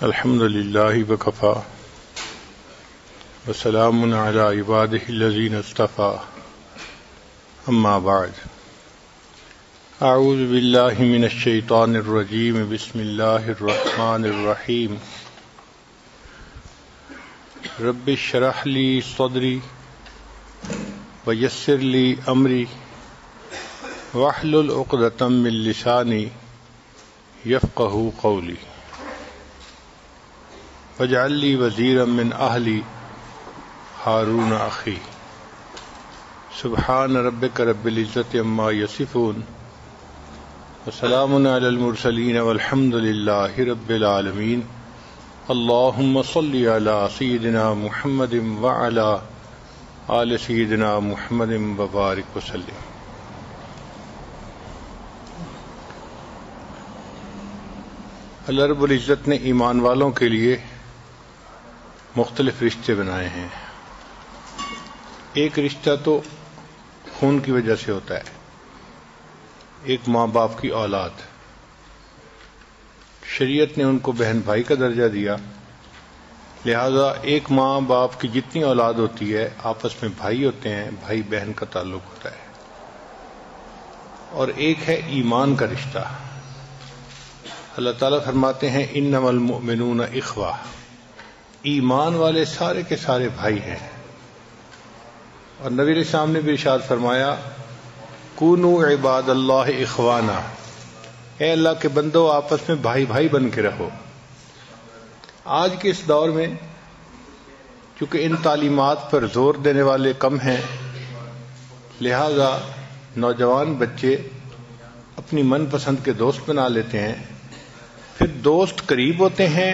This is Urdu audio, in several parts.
الحمد للہ وکفا وسلام علی عبادہ الذین اصطفی اما بعد اعوذ باللہ من الشیطان الرجیم بسم اللہ الرحمن الرحیم رب اشرح لی صدری ویسر لی امری واحلل عقدۃ من لسانی یفقہوا قولی واجعل لی وزیرا من اہلی ہارون اخی سبحان ربک رب العزۃ عما یصفون وسلام علی المرسلین والحمد للہ رب العالمین اللہم صل علی سیدنا محمد وعلی آل سیدنا محمد وبارک وسلم۔ اللہ رب العزت نے ایمان والوں کے لیے مختلف رشتے بنائے ہیں۔ ایک رشتہ تو خون کی وجہ سے ہوتا ہے، ایک ماں باپ کی اولاد۔ شریعت نے ان کو بہن بھائی کا درجہ دیا، لہذا ایک ماں باپ کی جتنی اولاد ہوتی ہے آپس میں بھائی ہوتے ہیں، بھائی بہن کا تعلق ہوتا ہے۔ اور ایک ہے ایمان کا رشتہ۔ اللہ تعالیٰ فرماتے ہیں انما المؤمنون اخوہ، ایمان والے سارے کے سارے بھائی ہیں۔ اور نبی علیہ السلام نے بھی ارشاد فرمایا کونوا عباد اللہ اخوانا، اے اللہ کے بندو آپس میں بھائی بھائی بن کے رہو۔ آج کے اس دور میں چونکہ ان تعلیمات پر زور دینے والے کم ہیں، لہذا نوجوان بچے اپنی من پسند کے دوست بنا لیتے ہیں، پھر دوست قریب ہوتے ہیں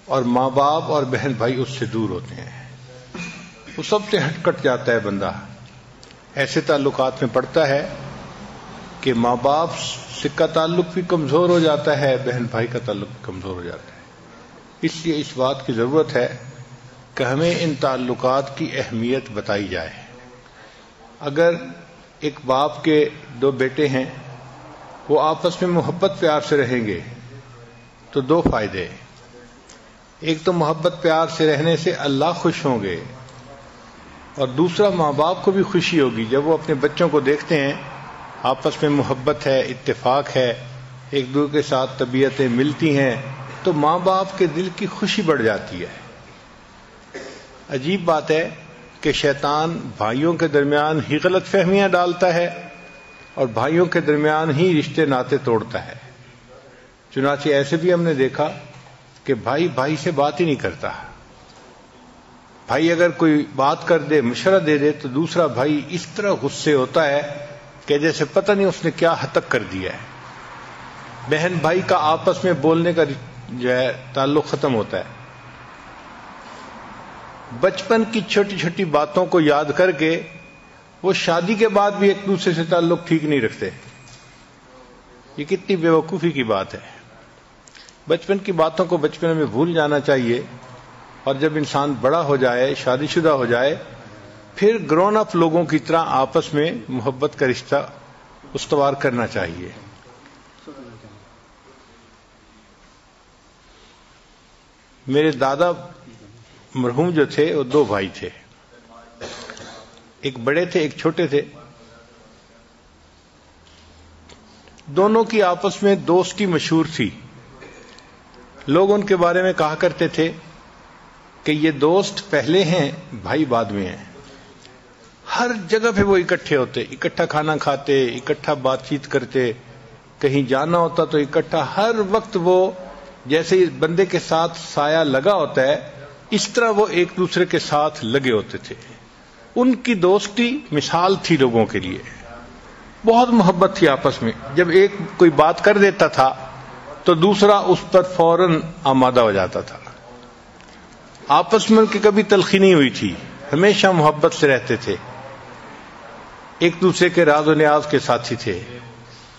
اور ماں باپ اور بہن بھائی اس سے دور ہوتے ہیں، وہ سب سے ہٹ کٹ جاتا ہے بندہ۔ ایسے تعلقات میں پڑتا ہے کہ ماں باپ سے کا تعلق بھی کمزور ہو جاتا ہے، بہن بھائی کا تعلق بھی کمزور ہو جاتا ہے۔ اس لیے اس بات کی ضرورت ہے کہ ہمیں ان تعلقات کی اہمیت بتائی جائے۔ اگر ایک باپ کے دو بیٹے ہیں، وہ آپس میں محبت پیار سے رہیں گے تو دو فائدے، ایک تو محبت پیار سے رہنے سے اللہ خوش ہوں گے، اور دوسرا ماں باپ کو بھی خوشی ہوگی جب وہ اپنے بچوں کو دیکھتے ہیں آپس میں محبت ہے، اتفاق ہے، ایک دوسرے کے ساتھ طبیعتیں ملتی ہیں، تو ماں باپ کے دل کی خوشی بڑھ جاتی ہے۔ عجیب بات ہے کہ شیطان بھائیوں کے درمیان ہی غلط فہمیاں ڈالتا ہے اور بھائیوں کے درمیان ہی رشتے ناطے توڑتا ہے۔ چنانچہ ایسے بھی ہم نے دیکھا کہ بھائی بھائی سے بات ہی نہیں کرتا۔ بھائی اگر کوئی بات کر دے، مشورہ دے دے، تو دوسرا بھائی اس طرح غصے ہوتا ہے کہ جیسے پتہ نہیں اس نے کیا حد تک کر دیا ہے۔ بہن بھائی کا آپس میں بولنے کا جو ہے تعلق ختم ہوتا ہے۔ بچپن کی چھوٹی چھوٹی باتوں کو یاد کر کے وہ شادی کے بعد بھی ایک دوسرے سے تعلق ٹھیک نہیں رکھتے۔ یہ کتنی بے وقوفی کی بات ہے۔ بچپن کی باتوں کو بچپن میں بھول جانا چاہیے، اور جب انسان بڑا ہو جائے، شادی شدہ ہو جائے، پھر گرون اپ لوگوں کی طرح آپس میں محبت کا رشتہ استوار کرنا چاہیے۔ میرے دادا مرحوم جو تھے وہ دو بھائی تھے، ایک بڑے تھے ایک چھوٹے تھے۔ دونوں کی آپس میں دوستی مشہور تھی۔ لوگ ان کے بارے میں کہا کرتے تھے کہ یہ دوست پہلے ہیں، بھائی بعد میں ہیں۔ ہر جگہ پہ وہ اکٹھے ہوتے، اکٹھا کھانا کھاتے، اکٹھا بات چیت کرتے، کہیں جانا ہوتا تو اکٹھا، ہر وقت وہ جیسے اس بندے کے ساتھ سایہ لگا ہوتا ہے اس طرح وہ ایک دوسرے کے ساتھ لگے ہوتے تھے۔ ان کی دوستی مثال تھی لوگوں کے لیے، بہت محبت تھی آپس میں۔ جب ایک کوئی بات کر دیتا تھا تو دوسرا اس پر فوراً آمادہ ہو جاتا تھا۔ آپس میں ان کی کبھی تلخی نہیں ہوئی تھی، ہمیشہ محبت سے رہتے تھے، ایک دوسرے کے راز و نیاز کے ساتھی تھے،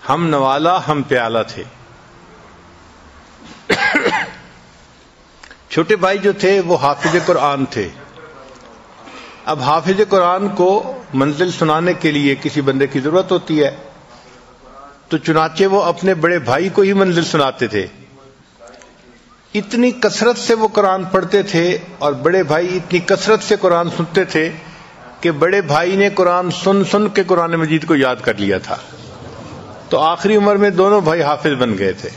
ہم نوالا ہم پیالہ تھے۔ چھوٹے بھائی جو تھے وہ حافظ قرآن تھے۔ اب حافظ قرآن کو منزل سنانے کے لیے کسی بندے کی ضرورت ہوتی ہے، تو چنانچہ وہ اپنے بڑے بھائی کو ہی منزل سناتے تھے۔ اتنی کثرت سے وہ قرآن پڑھتے تھے اور بڑے بھائی اتنی کثرت سے قرآن سنتے تھے کہ بڑے بھائی نے قرآن سن سن کے قرآن مجید کو یاد کر لیا تھا، تو آخری عمر میں دونوں بھائی حافظ بن گئے تھے۔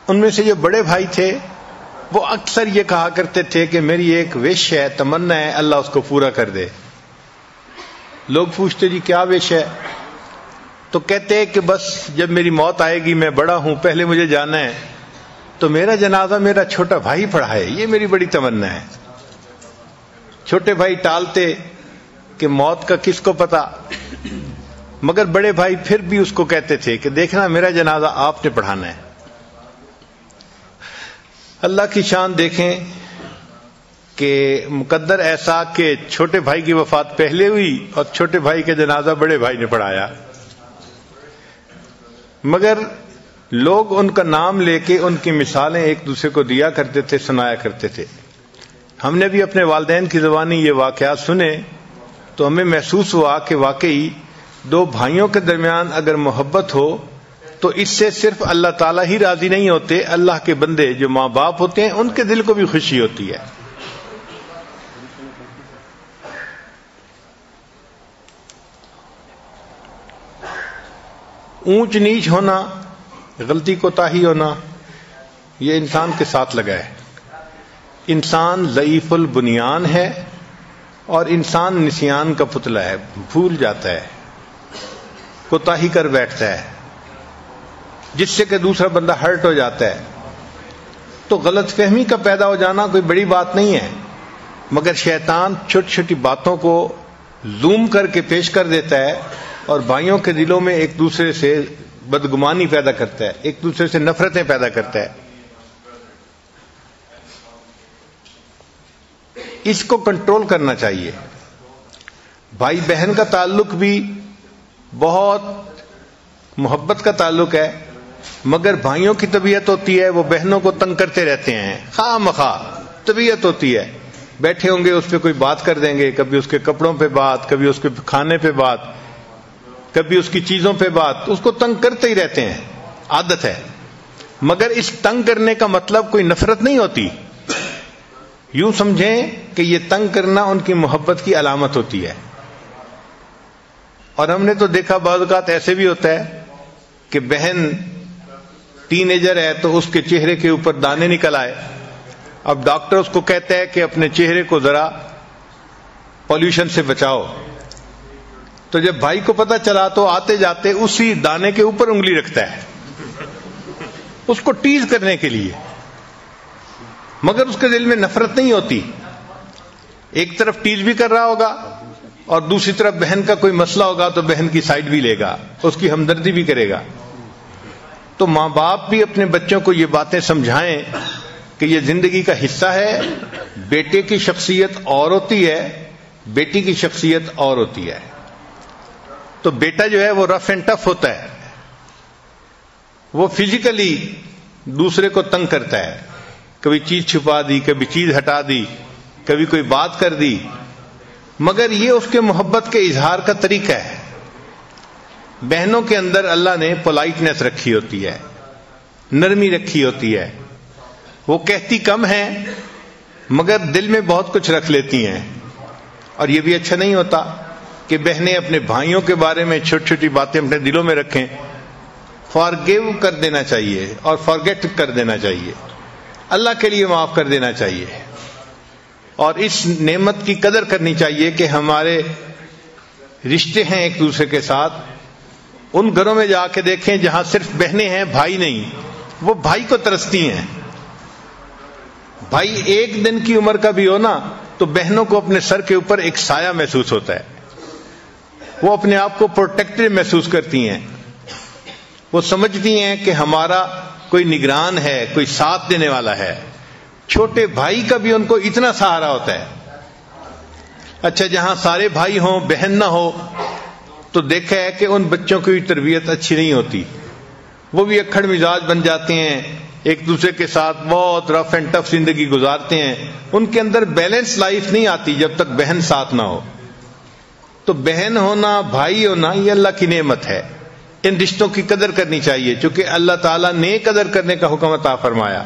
ان میں سے جو بڑے بھائی تھے وہ اکثر یہ کہا کرتے تھے کہ میری ایک وش ہے، تمنا ہے، اللہ اس کو پورا کر دے۔ لوگ پوچھتے جی کیا وش ہے؟ تو کہتے ہیں کہ بس جب میری موت آئے گی، میں بڑا ہوں، پہلے مجھے جانا ہے، تو میرا جنازہ میرا چھوٹا بھائی پڑھائے، یہ میری بڑی تمنا ہے۔ چھوٹے بھائی ٹالتے کہ موت کا کس کو پتا، مگر بڑے بھائی پھر بھی اس کو کہتے تھے کہ دیکھنا میرا جنازہ آپ نے پڑھانا ہے۔ اللہ کی شان دیکھیں کہ مقدر ایسا کہ چھوٹے بھائی کی وفات پہلے ہوئی اور چھوٹے بھائی کا جنازہ بڑے بھائی نے پڑھایا، مگر لوگ ان کا نام لے کے ان کی مثالیں ایک دوسرے کو دیا کرتے تھے، سنایا کرتے تھے۔ ہم نے بھی اپنے والدین کی زبانی یہ واقعات سنے تو ہمیں محسوس ہوا کہ واقعی دو بھائیوں کے درمیان اگر محبت ہو تو اس سے صرف اللہ تعالیٰ ہی راضی نہیں ہوتے، اللہ کے بندے جو ماں باپ ہوتے ہیں ان کے دل کو بھی خوشی ہوتی ہے۔ اونچ نیچ ہونا، غلطی کوتاہی ہونا، یہ انسان کے ساتھ لگا ہے۔ انسان ضعیف البنیان ہے اور انسان نسیان کا پتلا ہے، بھول جاتا ہے، کوتاہی کر بیٹھتا ہے، جس سے کہ دوسرا بندہ ہرٹ ہو جاتا ہے۔ تو غلط فہمی کا پیدا ہو جانا کوئی بڑی بات نہیں ہے، مگر شیطان چھوٹی چھوٹی باتوں کو زوم کر کے پیش کر دیتا ہے اور بھائیوں کے دلوں میں ایک دوسرے سے بدگمانی پیدا کرتا ہے، ایک دوسرے سے نفرتیں پیدا کرتا ہے۔ اس کو کنٹرول کرنا چاہیے۔ بھائی بہن کا تعلق بھی بہت محبت کا تعلق ہے، مگر بھائیوں کی طبیعت ہوتی ہے وہ بہنوں کو تنگ کرتے رہتے ہیں، خواہ مخواہ طبیعت ہوتی ہے، بیٹھے ہوں گے اس پہ کوئی بات کر دیں گے، کبھی اس کے کپڑوں پہ بات، کبھی اس کے کھانے پہ بات، کبھی اس کی چیزوں پہ بات، اس کو تنگ کرتے ہی رہتے ہیں، عادت ہے۔ مگر اس تنگ کرنے کا مطلب کوئی نفرت نہیں ہوتی، یوں سمجھیں کہ یہ تنگ کرنا ان کی محبت کی علامت ہوتی ہے۔ اور ہم نے تو دیکھا بعض اوقات ایسے بھی ہوتا ہے کہ بہن ٹین ایجر ہے تو اس کے چہرے کے اوپر دانے نکل آئے، اب ڈاکٹر اس کو کہتا ہے کہ اپنے چہرے کو ذرا پولیوشن سے بچاؤ، تو جب بھائی کو پتہ چلا تو آتے جاتے اسی دانے کے اوپر انگلی رکھتا ہے اس کو ٹیز کرنے کے لیے، مگر اس کے دل میں نفرت نہیں ہوتی۔ ایک طرف ٹیز بھی کر رہا ہوگا اور دوسری طرف بہن کا کوئی مسئلہ ہوگا تو بہن کی سائڈ بھی لے گا، اس کی ہمدردی بھی کرے گا۔ تو ماں باپ بھی اپنے بچوں کو یہ باتیں سمجھائیں کہ یہ زندگی کا حصہ ہے، بیٹے کی شخصیت اور ہوتی ہے، بیٹی کی شخصیت اور ہوتی ہے۔ تو بیٹا جو ہے وہ رف اینڈ ٹف ہوتا ہے، وہ فزیکلی دوسرے کو تنگ کرتا ہے، کبھی چیز چھپا دی، کبھی چیز ہٹا دی، کبھی کوئی بات کر دی، مگر یہ اس کے محبت کے اظہار کا طریقہ ہے۔ بہنوں کے اندر اللہ نے پولائٹنس رکھی ہوتی ہے، نرمی رکھی ہوتی ہے، وہ کہتی کم ہیں مگر دل میں بہت کچھ رکھ لیتی ہیں، اور یہ بھی اچھا نہیں ہوتا کہ بہنیں اپنے بھائیوں کے بارے میں چھوٹی چھوٹی باتیں اپنے دلوں میں رکھیں۔ فارگیو کر دینا چاہیے اور فارگیٹ کر دینا چاہیے، اللہ کے لیے معاف کر دینا چاہیے، اور اس نعمت کی قدر کرنی چاہیے کہ ہمارے رشتے ہیں ایک دوسرے کے ساتھ۔ ان گھروں میں جا کے دیکھیں جہاں صرف بہنیں ہیں، بھائی نہیں، وہ بھائی کو ترستی ہیں۔ بھائی ایک دن کی عمر کا بھی ہو نا تو بہنوں کو اپنے سر کے اوپر ایک سایہ محسوس ہوتا ہے، وہ اپنے آپ کو پروٹیکٹڈ محسوس کرتی ہیں، وہ سمجھتی ہیں کہ ہمارا کوئی نگران ہے، کوئی ساتھ دینے والا ہے۔ چھوٹے بھائی کا بھی ان کو اتنا سہارا ہوتا ہے۔ اچھا جہاں سارے بھائی ہوں بہن نہ ہو تو دیکھا ہے کہ ان بچوں کی تربیت اچھی نہیں ہوتی، وہ بھی اکھڑ مزاج بن جاتے ہیں، ایک دوسرے کے ساتھ بہت رف اینڈ ٹف زندگی گزارتے ہیں، ان کے اندر بیلنس لائف نہیں آتی جب تک بہن ساتھ نہ ہو۔ تو بہن ہونا، بھائی ہونا، یہ اللہ کی نعمت ہے، ان رشتوں کی قدر کرنی چاہیے، چونکہ اللہ تعالیٰ نے قدر کرنے کا حکم عطا فرمایا۔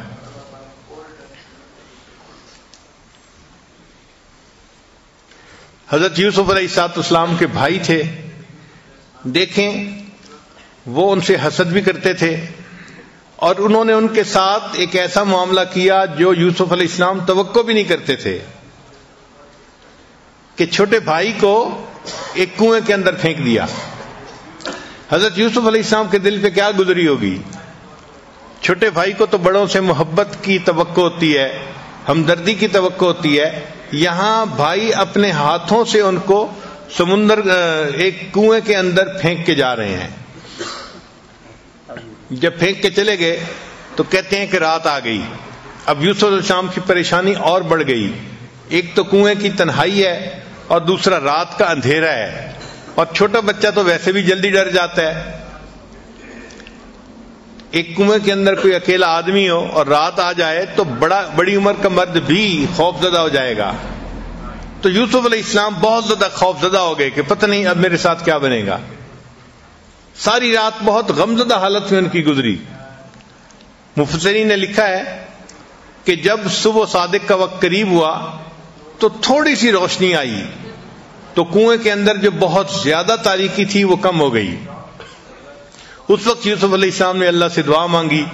حضرت یوسف علیہ السلام کے بھائی تھے، دیکھیں وہ ان سے حسد بھی کرتے تھے، اور انہوں نے ان کے ساتھ ایک ایسا معاملہ کیا جو یوسف علیہ السلام توقع بھی نہیں کرتے تھے، کہ چھوٹے بھائی کو ایک کنویں کے اندر پھینک دیا۔ حضرت یوسف علیہ السلام کے دل پہ کیا گزری ہوگی؟ چھوٹے بھائی کو تو بڑوں سے محبت کی توقع ہوتی ہے، ہمدردی کی توقع ہوتی ہے، یہاں بھائی اپنے ہاتھوں سے ان کو سمندر ایک کنویں کے اندر پھینک کے جا رہے ہیں۔ جب پھینک کے چلے گئے تو کہتے ہیں کہ رات آ گئی۔ اب یوسف علیہ السلام کی پریشانی اور بڑھ گئی، ایک تو کنویں کی تنہائی ہے اور دوسرا رات کا اندھیرا ہے، اور چھوٹا بچہ تو ویسے بھی جلدی ڈر جاتا ہے۔ ایک کنویں کے اندر کوئی اکیلا آدمی ہو اور رات آ جائے تو بڑی عمر کا مرد بھی خوف زدہ ہو جائے گا۔ تو یوسف علیہ السلام بہت زیادہ خوف زدہ ہو گئے کہ پتہ نہیں اب میرے ساتھ کیا بنے گا۔ ساری رات بہت غمزدہ حالت میں ان کی گزری۔ مفسرین نے لکھا ہے کہ جب صبح صادق کا وقت قریب ہوا تو تھوڑی سی روشنی آئی، تو کنویں کے اندر جو بہت زیادہ تاریکی تھی وہ کم ہو گئی۔ اس وقت یوسف علیہ السلام نے اللہ سے دعا مانگی،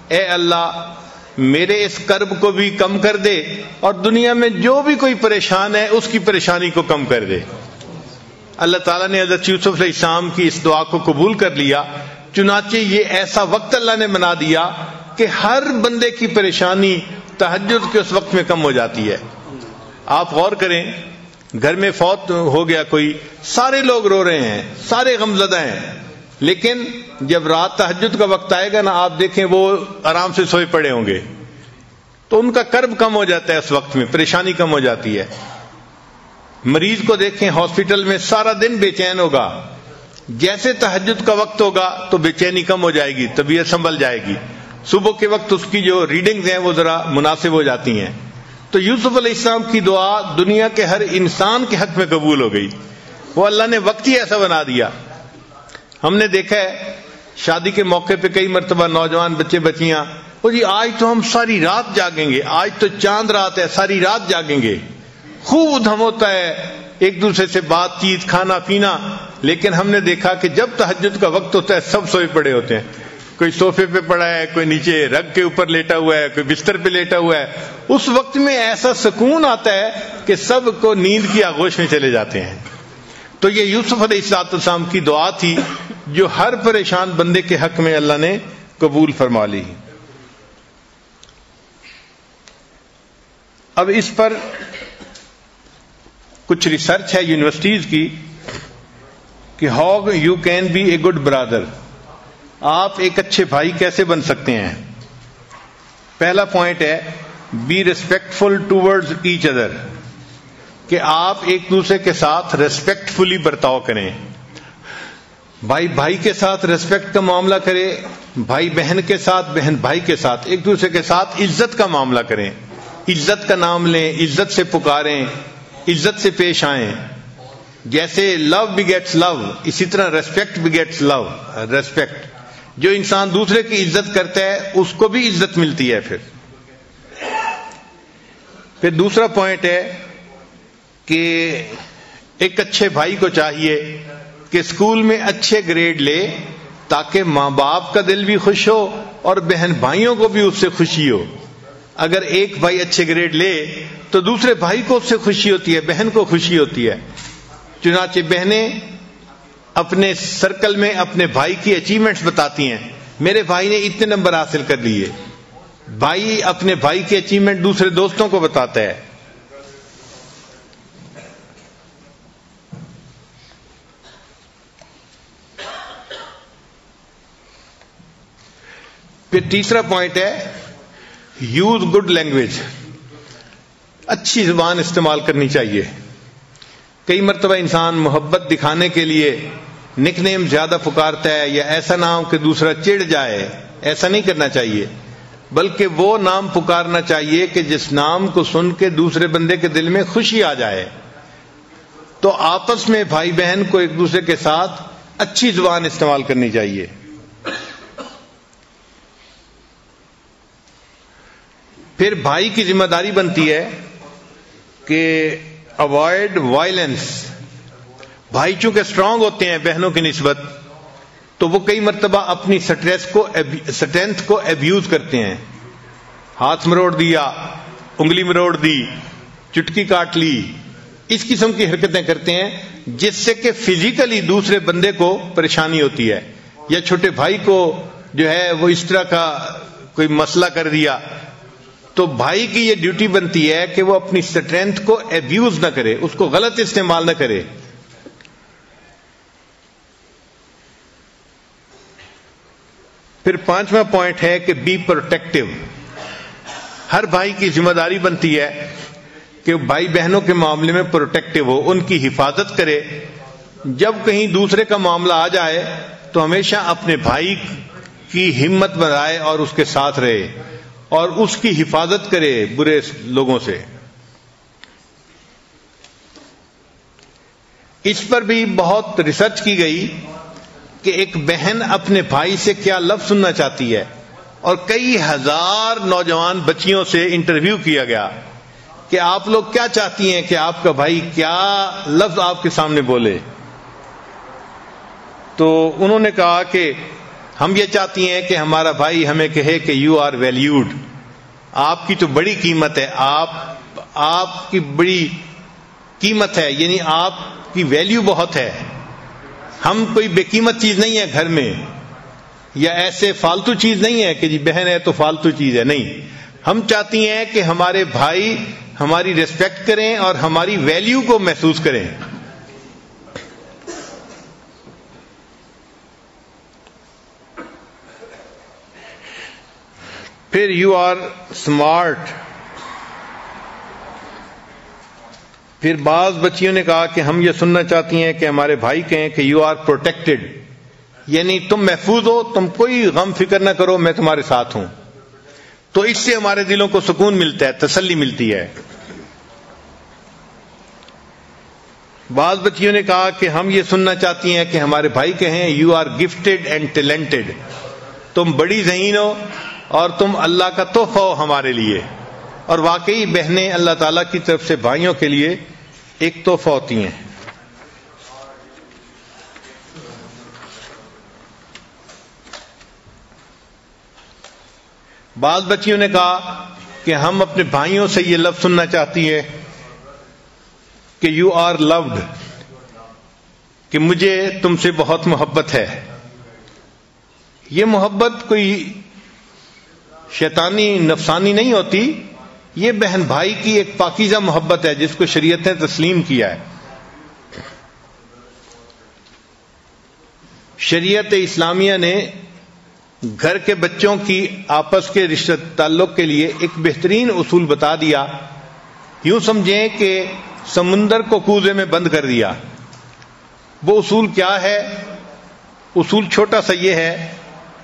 اے اللہ میرے اس کرب کو بھی کم کر دے، اور دنیا میں جو بھی کوئی پریشان ہے اس کی پریشانی کو کم کر دے۔ اللہ تعالیٰ نے حضرت یوسف علیہ السلام کی اس دعا کو قبول کر لیا، چنانچہ یہ ایسا وقت اللہ نے بنا دیا کہ ہر بندے کی پریشانی تہجد کے اس وقت میں کم ہو جاتی ہے۔ آپ غور کریں، گھر میں فوت ہو گیا کوئی، سارے لوگ رو رہے ہیں، سارے غمزدہ ہیں، لیکن جب رات تہجد کا وقت آئے گا نا، آپ دیکھیں وہ آرام سے سوئے پڑے ہوں گے، تو ان کا کرب کم ہو جاتا ہے، اس وقت میں پریشانی کم ہو جاتی ہے۔ مریض کو دیکھیں ہاسپٹل میں سارا دن بے چین ہوگا، جیسے تہجد کا وقت ہوگا تو بے چینی کم ہو جائے گی، طبیعت سنبھل جائے گی، صبح کے وقت اس کی جو ریڈنگز ہیں وہ ذرا مناسب ہو جاتی ہیں۔ تو یوسف علیہ السلام کی دعا دنیا کے ہر انسان کے حق میں قبول ہو گئی، وہ اللہ نے وقت ہی ایسا بنا دیا۔ ہم نے دیکھا ہے شادی کے موقع پہ کئی مرتبہ نوجوان بچے بچیاں، وہ جی آج تو ہم ساری رات جاگیں گے، آج تو چاند رات ہے، ساری رات جاگیں گے، خوب ادھم ہوتا ہے، ایک دوسرے سے بات چیت، کھانا پینا، لیکن ہم نے دیکھا کہ جب تہجد کا وقت ہوتا ہے سب سوئے پڑے ہوتے ہیں، کوئی صوفے پہ پڑا ہے، کوئی نیچے رگ کے اوپر لیٹا ہوا ہے، کوئی بستر پہ لیٹا ہوا ہے۔ اس وقت میں ایسا سکون آتا ہے کہ سب کو نیند کی آغوش میں چلے جاتے ہیں۔ تو یہ یوسف علیہ السلام کی دعا تھی جو ہر پریشان بندے کے حق میں اللہ نے قبول فرما لی۔ اب اس پر کچھ ریسرچ ہے یونیورسٹیز کی کہ how you can be a good brother, آپ ایک اچھے بھائی کیسے بن سکتے ہیں۔ پہلا پوائنٹ ہے be respectful towards each other, کہ آپ ایک دوسرے کے ساتھ ریسپیکٹفلی برتاؤ کریں، بھائی بھائی کے ساتھ ریسپیکٹ کا معاملہ کرے، بھائی بہن کے ساتھ، بہن بھائی کے ساتھ ایک دوسرے کے ساتھ عزت کا معاملہ کریں، عزت کا نام لیں، عزت سے پکاریں، عزت سے پیش آئیں۔ جیسے لو بگیٹس لو، اسی طرح ریسپیکٹ بگیٹس لو، ریسپیکٹ، جو انسان دوسرے کی عزت کرتا ہے اس کو بھی عزت ملتی ہے۔ پھر دوسرا پوائنٹ ہے کہ ایک اچھے بھائی کو چاہیے کہ اسکول میں اچھے گریڈ لے تاکہ ماں باپ کا دل بھی خوش ہو اور بہن بھائیوں کو بھی اس سے خوشی ہو۔ اگر ایک بھائی اچھے گریڈ لے تو دوسرے بھائی کو اس سے خوشی ہوتی ہے، بہن کو خوشی ہوتی ہے۔ چنانچہ بہنیں اپنے سرکل میں اپنے بھائی کی اچیومنٹس بتاتی ہیں، میرے بھائی نے اتنے نمبر حاصل کر لیے۔ بھائی اپنے بھائی کی اچیومنٹ دوسرے دوستوں کو بتاتا ہے۔ پھر تیسرا پوائنٹ ہے یوز گڈ لینگویج، اچھی زبان استعمال کرنی چاہیے۔ کئی مرتبہ انسان محبت دکھانے کے لیے نک نیم زیادہ پکارتا ہے، یا ایسا نام کہ دوسرا چڑ جائے، ایسا نہیں کرنا چاہیے، بلکہ وہ نام پکارنا چاہیے کہ جس نام کو سن کے دوسرے بندے کے دل میں خوشی آ جائے۔ تو آپس میں بھائی بہن کو ایک دوسرے کے ساتھ اچھی زبان استعمال کرنی چاہیے. پھر بھائی کی ذمہ داری بنتی ہے کہ اوائڈ وائلنس. بھائی چونکہ اسٹرانگ ہوتے ہیں بہنوں کی نسبت، تو وہ کئی مرتبہ اپنی اسٹرینتھ کو ایبیوز کرتے ہیں. ہاتھ مروڑ دیا، انگلی مروڑ دی، چٹکی کاٹ لی، اس قسم کی حرکتیں کرتے ہیں جس سے کہ فزیکلی دوسرے بندے کو پریشانی ہوتی ہے. یا چھوٹے بھائی کو جو ہے وہ اس طرح کا کوئی مسئلہ کر دیا، تو بھائی کی یہ ڈیوٹی بنتی ہے کہ وہ اپنی اسٹرینتھ کو ایبیوز نہ کرے، اس کو غلط استعمال نہ کرے. پھر 5واں پوائنٹ ہے کہ بی پروٹیکٹیو. ہر بھائی کی ذمہ داری بنتی ہے کہ بھائی بہنوں کے معاملے میں پروٹیکٹیو ہو، ان کی حفاظت کرے. جب کہیں دوسرے کا معاملہ آ جائے تو ہمیشہ اپنے بھائی کی ہمت بڑھائے اور اس کے ساتھ رہے اور اس کی حفاظت کرے برے لوگوں سے. اس پر بھی بہت ریسرچ کی گئی کہ ایک بہن اپنے بھائی سے کیا لفظ سننا چاہتی ہے، اور کئی ہزار نوجوان بچیوں سے انٹرویو کیا گیا کہ آپ لوگ کیا چاہتی ہیں کہ آپ کا بھائی کیا لفظ آپ کے سامنے بولے. تو انہوں نے کہا کہ ہم یہ چاہتی ہیں کہ ہمارا بھائی ہمیں کہے کہ یو آر ویلیوڈ. آپ کی تو بڑی قیمت ہے، آپ کی بڑی قیمت ہے، یعنی آپ کی ویلیو بہت ہے. ہم کوئی بے قیمت چیز نہیں ہے گھر میں، یا ایسے فالتو چیز نہیں ہے کہ جی بہن ہے تو فالتو چیز ہے. نہیں، ہم چاہتی ہیں کہ ہمارے بھائی ہماری ریسپیکٹ کریں اور ہماری ویلیو کو محسوس کریں. پھر یو آر اسمارٹ. پھر بعض بچیوں نے کہا کہ ہم یہ سننا چاہتی ہیں کہ ہمارے بھائی کہیں کہ یو آر پروٹیکٹڈ، یعنی تم محفوظ ہو، تم کوئی غم فکر نہ کرو، میں تمہارے ساتھ ہوں. تو اس سے ہمارے دلوں کو سکون ملتا ہے، تسلی ملتی ہے. بعض بچیوں نے کہا کہ ہم یہ سننا چاہتی ہیں کہ ہمارے بھائی کہیں you are gifted and talented, تم بڑی ذہین ہو اور تم اللہ کا تحفہ ہو ہمارے لیے. اور واقعی بہنیں اللہ تعالیٰ کی طرف سے بھائیوں کے لیے ایک تحفہ ہوتی ہیں. بعض بچیوں نے کہا کہ ہم اپنے بھائیوں سے یہ لفظ سننا چاہتی ہیں کہ یو آر لوڈ، کہ مجھے تم سے بہت محبت ہے. یہ محبت کوئی شیطانی نفسانی نہیں ہوتی، یہ بہن بھائی کی ایک پاکیزہ محبت ہے جس کو شریعت نے تسلیم کیا ہے. شریعت اسلامیہ نے گھر کے بچوں کی آپس کے رشتہ تعلق کے لیے ایک بہترین اصول بتا دیا. یوں سمجھیں کہ سمندر کو کوزے میں بند کر دیا. وہ اصول کیا ہے؟ اصول چھوٹا سا یہ ہے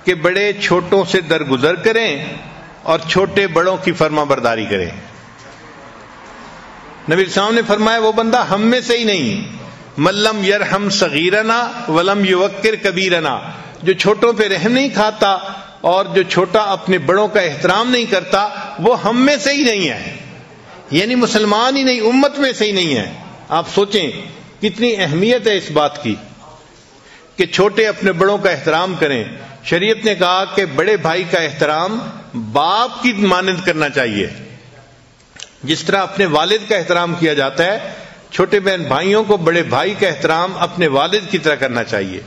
کہ بڑے چھوٹوں سے درگزر کریں اور چھوٹے بڑوں کی فرما برداری کریں. نبی السلام نے فرمایا وہ بندہ ہم میں سے ہی نہیں، ملم یرحم صغیرنا ولم یوقر کبیرنا، جو چھوٹوں پہ رحم نہیں کھاتا اور جو چھوٹا اپنے بڑوں کا احترام نہیں کرتا وہ ہم میں سے ہی نہیں ہے، یعنی مسلمان ہی نہیں، امت میں سے ہی نہیں ہے. آپ سوچیں کتنی اہمیت ہے اس بات کی کہ چھوٹے اپنے بڑوں کا احترام کریں. شریعت نے کہا کہ بڑے بھائی کا احترام باپ کی مانند کرنا چاہیے. جس طرح اپنے والد کا احترام کیا جاتا ہے، چھوٹے بہن بھائیوں کو بڑے بھائی کا احترام اپنے والد کی طرح کرنا چاہیے،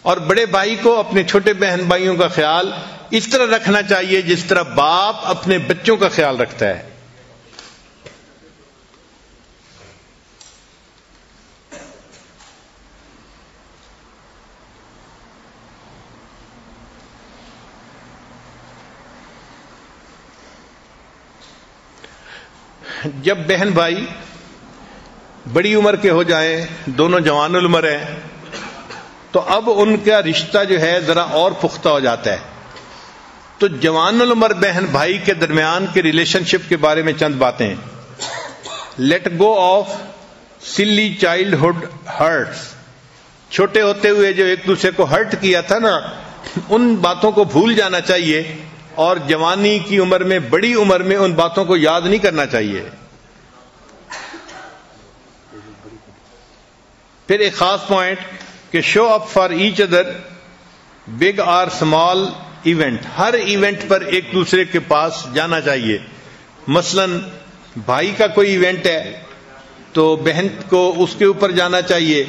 اور بڑے بھائی کو اپنے چھوٹے بہن بھائیوں کا خیال اس طرح رکھنا چاہیے جس طرح باپ اپنے بچوں کا خیال رکھتا ہے. جب بہن بھائی بڑی عمر کے ہو جائیں، دونوں جوان العمر ہیں، تو اب ان کا رشتہ جو ہے ذرا اور پختہ ہو جاتا ہے. تو جوان العمر بہن بھائی کے درمیان کے ریلیشن شپ کے بارے میں چند باتیں. لیٹ گو آف سلی چائلڈ ہوڈ ہرٹس، چھوٹے ہوتے ہوئے جو ایک دوسرے کو ہرٹ کیا تھا نا، ان باتوں کو بھول جانا چاہیے، اور جوانی کی عمر میں، بڑی عمر میں ان باتوں کو یاد نہیں کرنا چاہیے۔ پھر ایک خاص پوائنٹ کہ show up for each other big اور اسمال ایونٹ، ہر ایونٹ پر ایک دوسرے کے پاس جانا چاہیے۔ مثلا بھائی کا کوئی ایونٹ ہے تو بہن کو اس کے اوپر جانا چاہیے،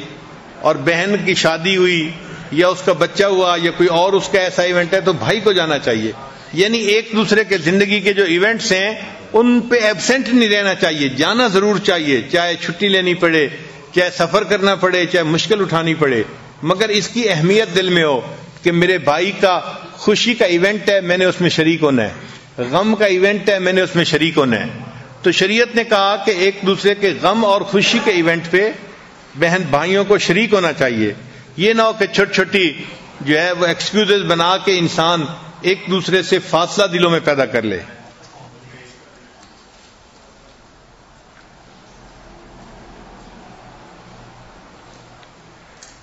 اور بہن کی شادی ہوئی یا اس کا بچہ ہوا یا کوئی اور اس کا ایسا ایونٹ ہے تو بھائی کو جانا چاہیے۔ یعنی ایک دوسرے کے زندگی کے جو ایونٹس ہیں ان پہ ایبسنٹ نہیں رہنا چاہیے، جانا ضرور چاہیے، چاہے چھٹی لینی پڑے، چاہے سفر کرنا پڑے، چاہے مشکل اٹھانی پڑے، مگر اس کی اہمیت دل میں ہو کہ میرے بھائی کا خوشی کا ایونٹ ہے، میں نے اس میں شریک ہونا ہے، غم کا ایونٹ ہے، میں نے اس میں شریک ہونا ہے۔ تو شریعت نے کہا کہ ایک دوسرے کے غم اور خوشی کے ایونٹ پہ بہن بھائیوں کو شریک ہونا چاہیے۔ یہ نہ ہو کہ چھوٹی چھوٹی جو ہے وہ ایکسکیوزز بنا کے انسان ایک دوسرے سے فاصلہ دلوں میں پیدا کر لے۔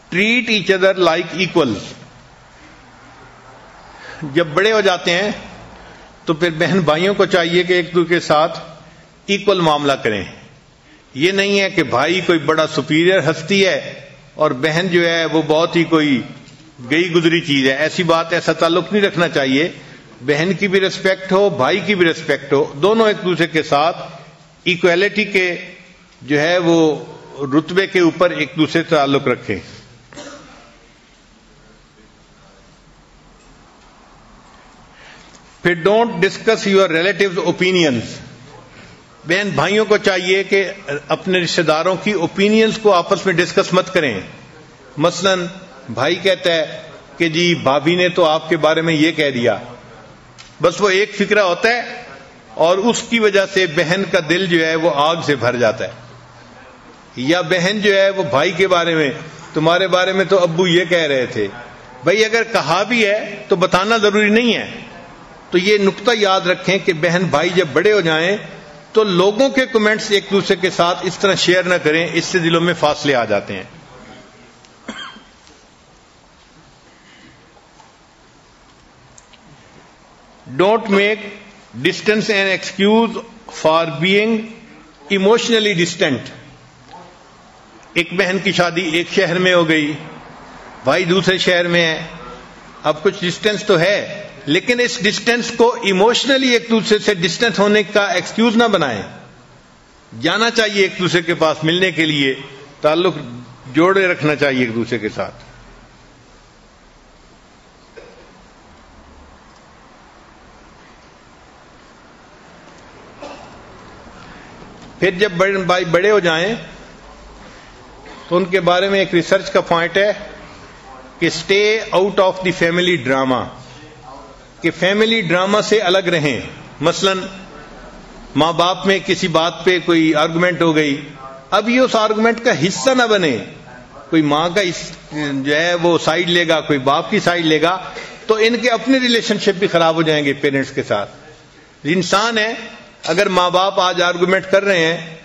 Treat each other like equal, جب بڑے ہو جاتے ہیں تو پھر بہن بھائیوں کو چاہیے کہ ایک دوسرے کے ساتھ ایکول معاملہ کریں۔ یہ نہیں ہے کہ بھائی کوئی بڑا سپیریئر ہستی ہے اور بہن جو ہے وہ بہت ہی کوئی گئی گزری چیز ہے، ایسی بات، ایسا تعلق نہیں رکھنا چاہیے۔ بہن کی بھی ریسپیکٹ ہو، بھائی کی بھی ریسپیکٹ ہو، دونوں ایک دوسرے کے ساتھ ایکویلٹی کے جو ہے وہ رتبے کے اوپر ایک دوسرے سے تعلق رکھیں۔ پھر don't discuss your relatives opinions, بہن بھائیوں کو چاہیے کہ اپنے رشتہ داروں کی اوپینینز کو آپس میں ڈسکس مت کریں۔ مثلا بھائی کہتا ہے کہ جی بھابھی نے تو آپ کے بارے میں یہ کہہ دیا، بس وہ ایک فکرہ ہوتا ہے اور اس کی وجہ سے بہن کا دل جو ہے وہ آگ سے بھر جاتا ہے۔ یا بہن جو ہے وہ بھائی کے بارے میں، تمہارے بارے میں تو ابو یہ کہہ رہے تھے، بھائی اگر کہا بھی ہے تو بتانا ضروری نہیں ہے۔ تو یہ نقطہ یاد رکھیں کہ بہن بھائی جب بڑے ہو جائیں تو لوگوں کے کمنٹس ایک دوسرے کے ساتھ اس طرح شیئر نہ کریں، اس سے دلوں میں فاصلے آ جاتے ہیں۔ Don't make distance an excuse for being emotionally distant. ایک بہن کی شادی ایک شہر میں ہو گئی، بھائی دوسرے شہر میں ہے، اب کچھ ڈسٹینس تو ہے، لیکن اس ڈسٹینس کو ایموشنلی ایک دوسرے سے ڈسٹینس ہونے کا ایکسکیوز نہ بنائیں۔ جانا چاہیے ایک دوسرے کے پاس ملنے کے لیے، تعلق جوڑے رکھنا چاہیے ایک دوسرے کے ساتھ۔ پھر جب بھائی بڑے ہو جائیں تو ان کے بارے میں ایک ریسرچ کا پوائنٹ ہے کہ stay out of the family drama, کہ فیملی ڈراما سے الگ رہیں۔ مثلا ماں باپ میں کسی بات پہ کوئی آرگومنٹ ہو گئی، اب یہ اس آرگومنٹ کا حصہ نہ بنے، کوئی ماں کا جو ہے وہ سائڈ لے گا، کوئی باپ کی سائڈ لے گا، تو ان کے اپنے ریلیشن شپ بھی خراب ہو جائیں گے پیرنٹس کے ساتھ۔ انسان ہے، اگر ماں باپ آج آرگومنٹ کر رہے ہیں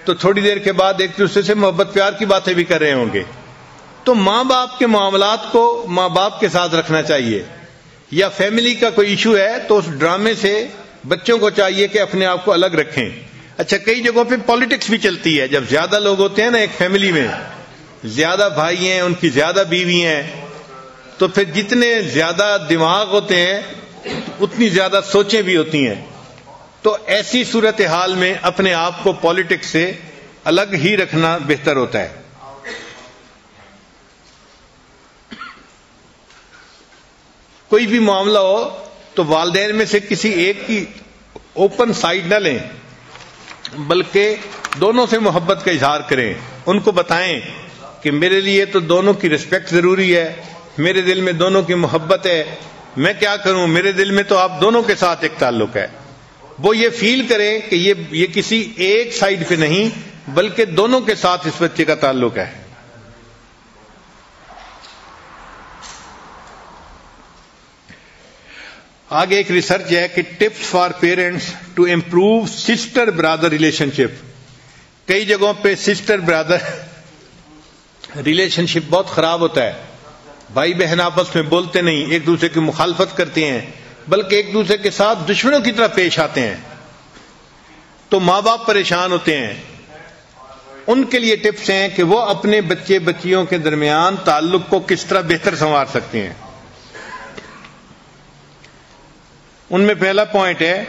تو تھوڑی دیر کے بعد ایک دوسرے سے محبت پیار کی باتیں بھی کر رہے ہوں گے۔ تو ماں باپ کے معاملات کو ماں باپ کے ساتھ رکھنا چاہیے۔ یا فیملی کا کوئی ایشو ہے تو اس ڈرامے سے بچوں کو چاہیے کہ اپنے آپ کو الگ رکھیں۔ اچھا، کئی جگہوں پہ پالیٹکس بھی چلتی ہے، جب زیادہ لوگ ہوتے ہیں نا ایک فیملی میں، زیادہ بھائی ہیں، ان کی زیادہ بیوی ہیں، تو پھر جتنے زیادہ دماغ ہوتے ہیں اتنی زیادہ سوچیں بھی ہوتی ہیں۔ تو ایسی صورتحال میں اپنے آپ کو پالیٹکس سے الگ ہی رکھنا بہتر ہوتا ہے۔ کوئی بھی معاملہ ہو تو والدین میں سے کسی ایک کی اوپن سائڈ نہ لیں، بلکہ دونوں سے محبت کا اظہار کریں، ان کو بتائیں کہ میرے لیے تو دونوں کی رسپیکٹ ضروری ہے، میرے دل میں دونوں کی محبت ہے، میں کیا کروں، میرے دل میں تو آپ دونوں کے ساتھ ایک تعلق ہے۔ وہ یہ فیل کریں کہ یہ کسی ایک سائڈ پہ نہیں بلکہ دونوں کے ساتھ اس بچے کا تعلق ہے۔ آگے ایک ریسرچ ہے کہ tips for parents to improve sister brother relationship. کئی جگہوں پہ سسٹر برادر ریلیشن شپ بہت خراب ہوتا ہے. بھائی بہن آپس میں بولتے نہیں، ایک دوسرے کی مخالفت کرتے ہیں، بلکہ ایک دوسرے کے ساتھ دشمنوں کی طرح پیش آتے ہیں. تو ماں باپ پریشان ہوتے ہیں. ان کے لیے ٹپس ہیں کہ وہ اپنے بچے بچیوں کے درمیان تعلق کو کس طرح بہتر سنوار سکتے ہیں. ان میں پہلا پوائنٹ ہے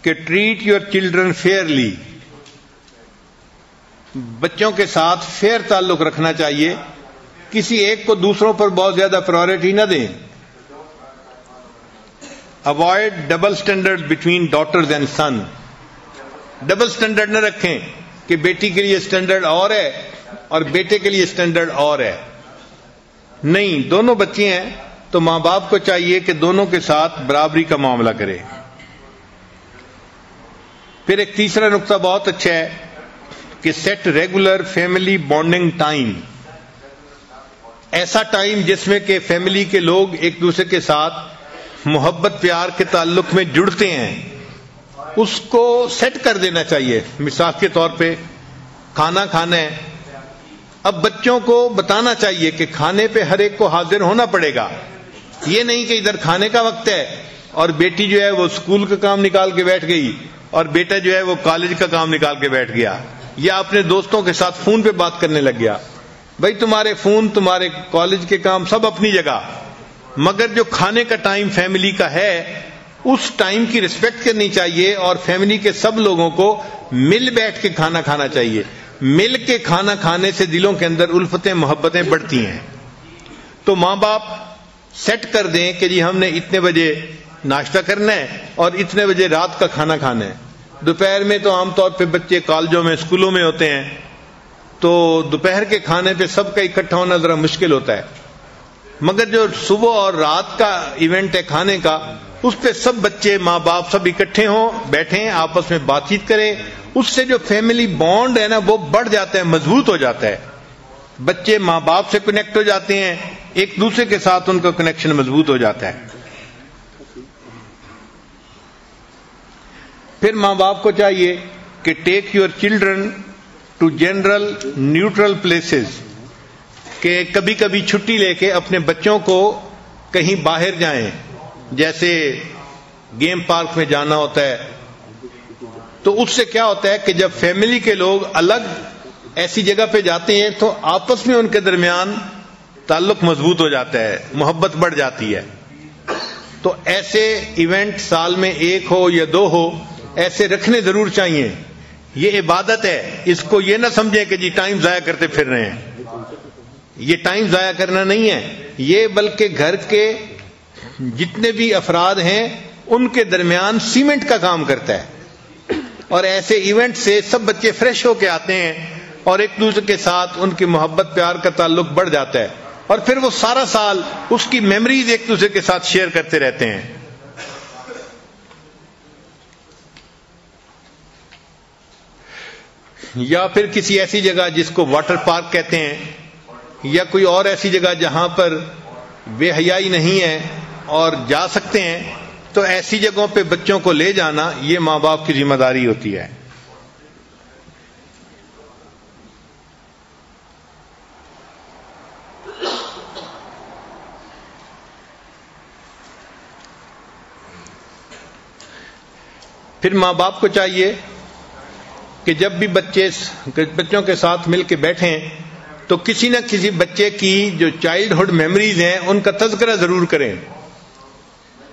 کہ ٹریٹ یور چلڈرن فیئرلی. بچوں کے ساتھ فیئر تعلق رکھنا چاہیے. کسی ایک کو دوسروں پر بہت زیادہ پرائرٹی نہ دیں. Avoid double standard between daughters and son. Double standard نہ رکھیں کہ بیٹی کے لیے اسٹینڈرڈ اور ہے اور بیٹے کے لیے اسٹینڈرڈ اور ہے. نہیں، دونوں بچے ہیں تو ماں باپ کو چاہیے کہ دونوں کے ساتھ برابری کا معاملہ کرے. پھر ایک تیسرا نقطہ بہت اچھا ہے کہ set regular family bonding time. ایسا ٹائم جس میں کہ فیملی کے لوگ ایک دوسرے کے ساتھ محبت پیار کے تعلق میں جڑتے ہیں، اس کو سیٹ کر دینا چاہیے. مثال کے طور پہ کھانا کھانا ہے، اب بچوں کو بتانا چاہیے کہ کھانے پہ ہر ایک کو حاضر ہونا پڑے گا. یہ نہیں کہ ادھر کھانے کا وقت ہے اور بیٹی جو ہے وہ اسکول کا کام نکال کے بیٹھ گئی اور بیٹا جو ہے وہ کالج کا کام نکال کے بیٹھ گیا یا اپنے دوستوں کے ساتھ فون پہ بات کرنے لگ گیا. بھائی تمہارے فون، تمہارے کالج کے کام سب اپنی جگہ، مگر جو کھانے کا ٹائم فیملی کا ہے اس ٹائم کی رسپیکٹ کرنی چاہیے اور فیملی کے سب لوگوں کو مل بیٹھ کے کھانا کھانا چاہیے. مل کے کھانا کھانے سے دلوں کے اندر الفتیں محبتیں بڑھتی ہیں. تو ماں باپ سیٹ کر دیں کہ جی ہم نے اتنے بجے ناشتہ کرنا ہے اور اتنے بجے رات کا کھانا کھانا ہے. دوپہر میں تو عام طور پہ بچے کالجوں میں اسکولوں میں ہوتے ہیں تو دوپہر کے کھانے پہ سب کا اکٹھا ہونا ذرا مشکل ہوتا ہے، مگر جو صبح اور رات کا ایونٹ ہے کھانے کا اس پہ سب بچے ماں باپ سب اکٹھے ہوں، بیٹھیں، آپس میں بات چیت کریں. اس سے جو فیملی بانڈ ہے نا وہ بڑھ جاتا ہے، مضبوط ہو جاتا ہے. بچے ماں باپ سے کنیکٹ ہو جاتے ہیں، ایک دوسرے کے ساتھ ان کا کنیکشن مضبوط ہو جاتا ہے. پھر ماں باپ کو چاہیے کہ take your children to general neutral places, کہ کبھی کبھی چھٹی لے کے اپنے بچوں کو کہیں باہر جائیں. جیسے گیم پارک میں جانا ہوتا ہے تو اس سے کیا ہوتا ہے کہ جب فیملی کے لوگ الگ ایسی جگہ پہ جاتے ہیں تو آپس میں ان کے درمیان تعلق مضبوط ہو جاتا ہے، محبت بڑھ جاتی ہے. تو ایسے ایونٹ سال میں ایک ہو یا دو ہو ایسے رکھنے ضرور چاہیے. یہ عبادت ہے، اس کو یہ نہ سمجھیں کہ جی ٹائم ضائع کرتے پھر رہے ہیں. یہ ٹائم ضائع کرنا نہیں ہے، یہ بلکہ گھر کے جتنے بھی افراد ہیں ان کے درمیان سیمنٹ کا کام کرتا ہے. اور ایسے ایونٹ سے سب بچے فریش ہو کے آتے ہیں اور ایک دوسرے کے ساتھ ان کی محبت پیار کا تعلق بڑھ جاتا ہے اور پھر وہ سارا سال اس کی میموریز ایک دوسرے کے ساتھ شیئر کرتے رہتے ہیں. یا پھر کسی ایسی جگہ جس کو واٹر پارک کہتے ہیں یا کوئی اور ایسی جگہ جہاں پر بے حیائی نہیں ہے اور جا سکتے ہیں تو ایسی جگہوں پہ بچوں کو لے جانا یہ ماں باپ کی ذمہ داری ہوتی ہے. پھر ماں باپ کو چاہیے کہ جب بھی بچوں کے ساتھ مل کے بیٹھیں تو کسی نہ کسی بچے کی جو چائلڈ ہوڈ میموریز ہیں ان کا تذکرہ ضرور کریں.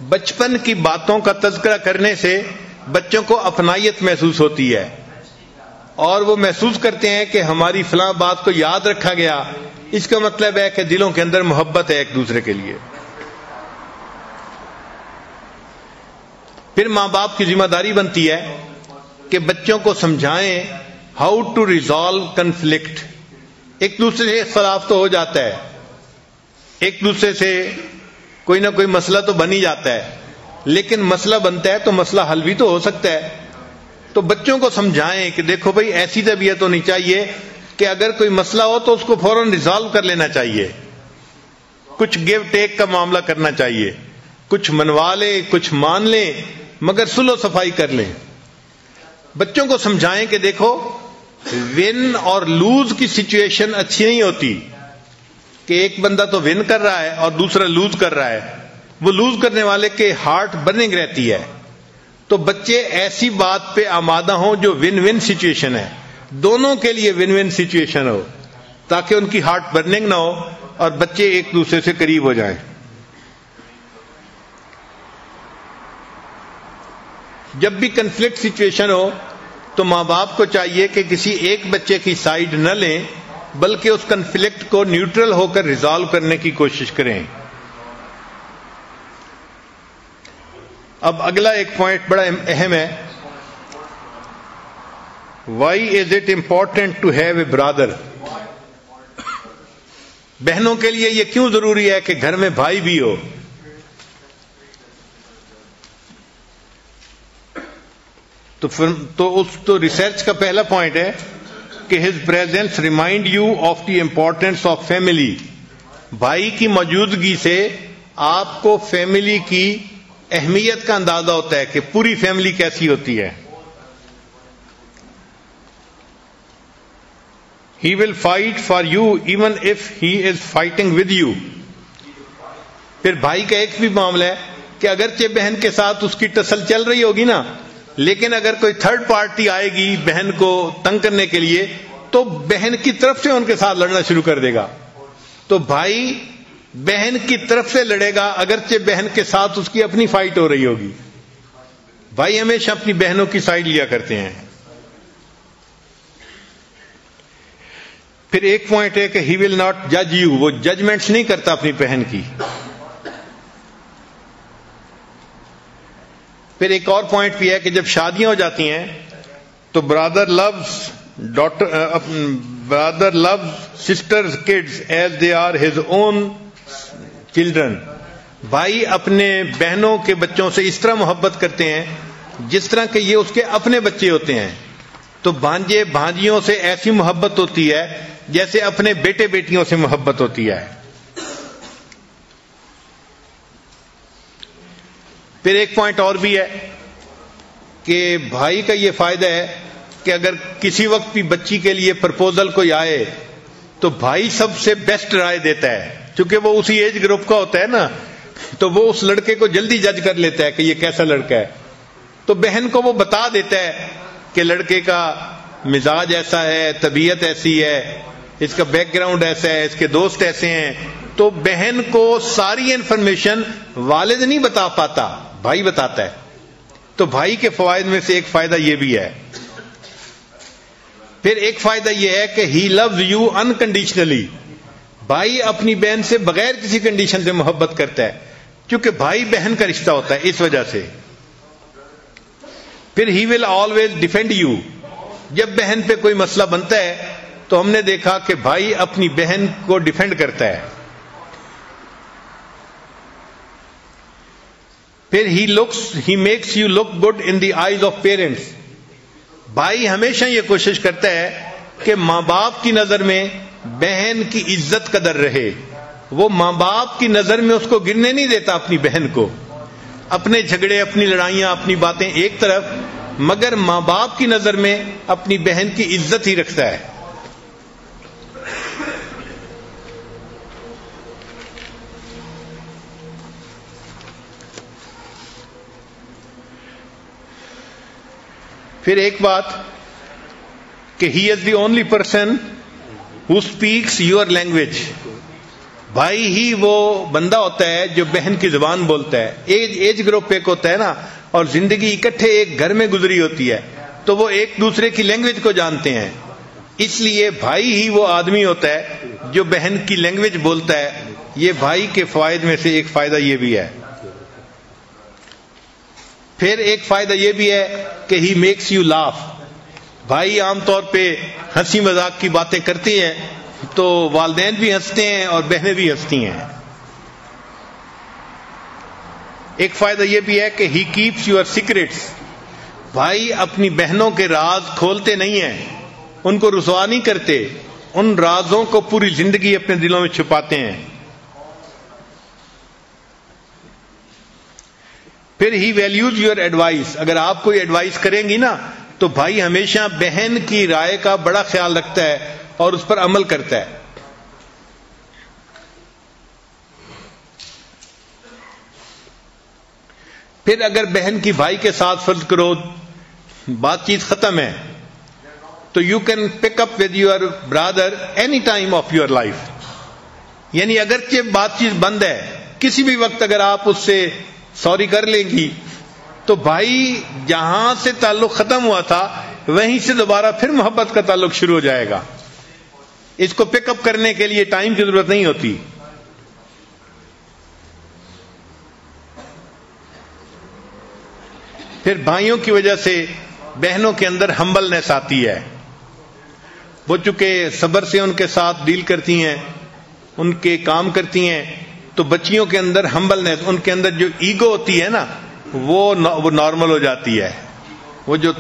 بچپن کی باتوں کا تذکرہ کرنے سے بچوں کو اپنائیت محسوس ہوتی ہے اور وہ محسوس کرتے ہیں کہ ہماری فلاں بات کو یاد رکھا گیا. اس کا مطلب ہے کہ دلوں کے اندر محبت ہے ایک دوسرے کے لیے. پھر ماں باپ کی ذمہ داری بنتی ہے کہ بچوں کو سمجھائیں ہاؤ ٹو ریزالو کنفلکٹ. ایک دوسرے سے اختلاف تو ہو جاتا ہے، ایک دوسرے سے کوئی نہ کوئی مسئلہ تو بن ہی جاتا ہے، لیکن مسئلہ بنتا ہے تو مسئلہ حل بھی تو ہو سکتا ہے. تو بچوں کو سمجھائیں کہ دیکھو بھائی ایسی طبیعت ہونی چاہیے کہ اگر کوئی مسئلہ ہو تو اس کو فوراً ریزالو کر لینا چاہیے. کچھ گیو ٹیک کا معاملہ کرنا چاہیے، کچھ منوا لیں کچھ مان لیں مگر صلح و صفائی کر لیں. بچوں کو سمجھائیں کہ دیکھو ون اور لوز کی سچویشن اچھی نہیں ہوتی کہ ایک بندہ تو ون کر رہا ہے اور دوسرا لوز کر رہا ہے. وہ لوز کرنے والے کے ہارٹ برننگ رہتی ہے. تو بچے ایسی بات پہ آمادہ ہوں جو ون ون سچویشن ہے, دونوں کے لیے ون ون سچویشن ہو, تاکہ ان کی ہارٹ برننگ نہ ہو اور بچے ایک دوسرے سے قریب ہو جائیں. جب بھی کنفلکٹ سچویشن ہو تو ماں باپ کو چاہیے کہ کسی ایک بچے کی سائیڈ نہ لیں, بلکہ اس کنفلکٹ کو نیوٹرل ہو کر ریزالو کرنے کی کوشش کریں. اب اگلا ایک پوائنٹ بڑا اہم ہے. Why is it important to have a brother? بہنوں کے لیے یہ کیوں ضروری ہے کہ گھر میں بھائی بھی ہو؟ تو ریسرچ کا پہلا پوائنٹ ہے کہ his presence remind you of the importance of family. بھائی کی موجودگی سے آپ کو فیملی کی اہمیت کا اندازہ ہوتا ہے کہ پوری فیملی کیسی ہوتی ہے. He will fight for you even if he is fighting with you. پھر بھائی کا ایک بھی معاملہ ہے کہ اگرچہ بہن کے ساتھ اس کی ٹسل چل رہی ہوگی نا, لیکن اگر کوئی تھرڈ پارٹی آئے گی بہن کو تنگ کرنے کے لیے تو بہن کی طرف سے ان کے ساتھ لڑنا شروع کر دے گا. تو بھائی بہن کی طرف سے لڑے گا اگرچہ بہن کے ساتھ اس کی اپنی فائٹ ہو رہی ہوگی. بھائی ہمیشہ اپنی بہنوں کی سائڈ لیا کرتے ہیں. پھر ایک پوائنٹ ہے کہ ہی ول ناٹ جج یو, وہ ججمنٹس نہیں کرتا اپنی بہن کی. پھر ایک اور پوائنٹ بھی ہے کہ جب شادیاں ہو جاتی ہیں تو brother loves sisters kids as they are his own children. بھائی اپنے بہنوں کے بچوں سے اس طرح محبت کرتے ہیں جس طرح کہ یہ اس کے اپنے بچے ہوتے ہیں. تو بھانجے بھانجیوں سے ایسی محبت ہوتی ہے جیسے اپنے بیٹے بیٹیوں سے محبت ہوتی ہے. پھر ایک پوائنٹ اور بھی ہے کہ بھائی کا یہ فائدہ ہے کہ اگر کسی وقت بھی بچی کے لیے پرپوزل کوئی آئے تو بھائی سب سے بیسٹ رائے دیتا ہے, چونکہ وہ اسی ایج گروپ کا ہوتا ہے نا, تو وہ اس لڑکے کو جلدی جج کر لیتا ہے کہ یہ کیسا لڑکا ہے. تو بہن کو وہ بتا دیتا ہے کہ لڑکے کا مزاج ایسا ہے, طبیعت ایسی ہے, اس کا بیک گراؤنڈ ایسا ہے, اس کے دوست ایسے ہیں. تو بہن کو ساری انفارمیشن والد نہیں بتا پاتا, بھائی بتاتا ہے. تو بھائی کے فوائد میں سے ایک فائدہ یہ بھی ہے. پھر ایک فائدہ یہ ہے کہ ہی لوز یو انکنڈیشنلی. بھائی اپنی بہن سے بغیر کسی کنڈیشن سے محبت کرتا ہے, کیونکہ بھائی بہن کا رشتہ ہوتا ہے, اس وجہ سے. پھر ہی ول آلویز ڈیفینڈ یو. جب بہن پہ کوئی مسئلہ بنتا ہے تو ہم نے دیکھا کہ بھائی اپنی بہن کو ڈیفینڈ کرتا ہے. پھر he makes you look good in the eyes of parents. بھائی ہمیشہ یہ کوشش کرتا ہے کہ ماں باپ کی نظر میں بہن کی عزت قدر رہے. وہ ماں باپ کی نظر میں اس کو گرنے نہیں دیتا اپنی بہن کو. اپنے جھگڑے, اپنی لڑائیاں, اپنی باتیں ایک طرف, مگر ماں باپ کی نظر میں اپنی بہن کی عزت ہی رکھتا ہے. پھر ایک بات کہ he is the only person who speaks your language. بھائی ہی وہ بندہ ہوتا ہے جو بہن کی زبان بولتا ہے. ایج گروپ ایک ہوتا ہے نا, اور زندگی اکٹھے ایک گھر میں گزری ہوتی ہے, تو وہ ایک دوسرے کی لینگویج کو جانتے ہیں. اس لیے بھائی ہی وہ آدمی ہوتا ہے جو بہن کی لینگویج بولتا ہے. یہ بھائی کے فوائد میں سے ایک فائدہ یہ بھی ہے. پھر ایک فائدہ یہ بھی ہے کہ ہی میکس یو لاف. بھائی عام طور پہ ہنسی مذاق کی باتیں کرتی ہیں تو والدین بھی ہنستے ہیں اور بہنیں بھی ہنستی ہیں. ایک فائدہ یہ بھی ہے کہ ہی کیپس یور سیکرٹس. بھائی اپنی بہنوں کے راز کھولتے نہیں ہیں, ان کو رسوا نہیں کرتے, ان رازوں کو پوری زندگی اپنے دلوں میں چھپاتے ہیں. پھر ہی ویلیوز یور ایڈوائس. اگر آپ کوئی ایڈوائس کریں گی نا تو بھائی ہمیشہ بہن کی رائے کا بڑا خیال رکھتا ہے اور اس پر عمل کرتا ہے. پھر اگر بہن کی بھائی کے ساتھ فرض کرو بات چیت ختم ہے تو you can pick up with your Brother any time of your life. یعنی اگرچہ بات چیت بند ہے کسی بھی وقت اگر آپ اس سے سوری کر لیں گی تو بھائی جہاں سے تعلق ختم ہوا تھا وہیں سے دوبارہ پھر محبت کا تعلق شروع ہو جائے گا. اس کو پک اپ کرنے کے لیے ٹائم کی ضرورت نہیں ہوتی. پھر بھائیوں کی وجہ سے بہنوں کے اندر ہمبلنس آتی ہے. وہ چونکہ صبر سے ان کے ساتھ ڈیل کرتی ہیں ان کے کام کرتی ہیں تو بچیوں کے اندر ہمبلنس ان کے اندر جو ایگو ہوتی ہے نا وہ نارمل ہو جاتی ہے. وہ جو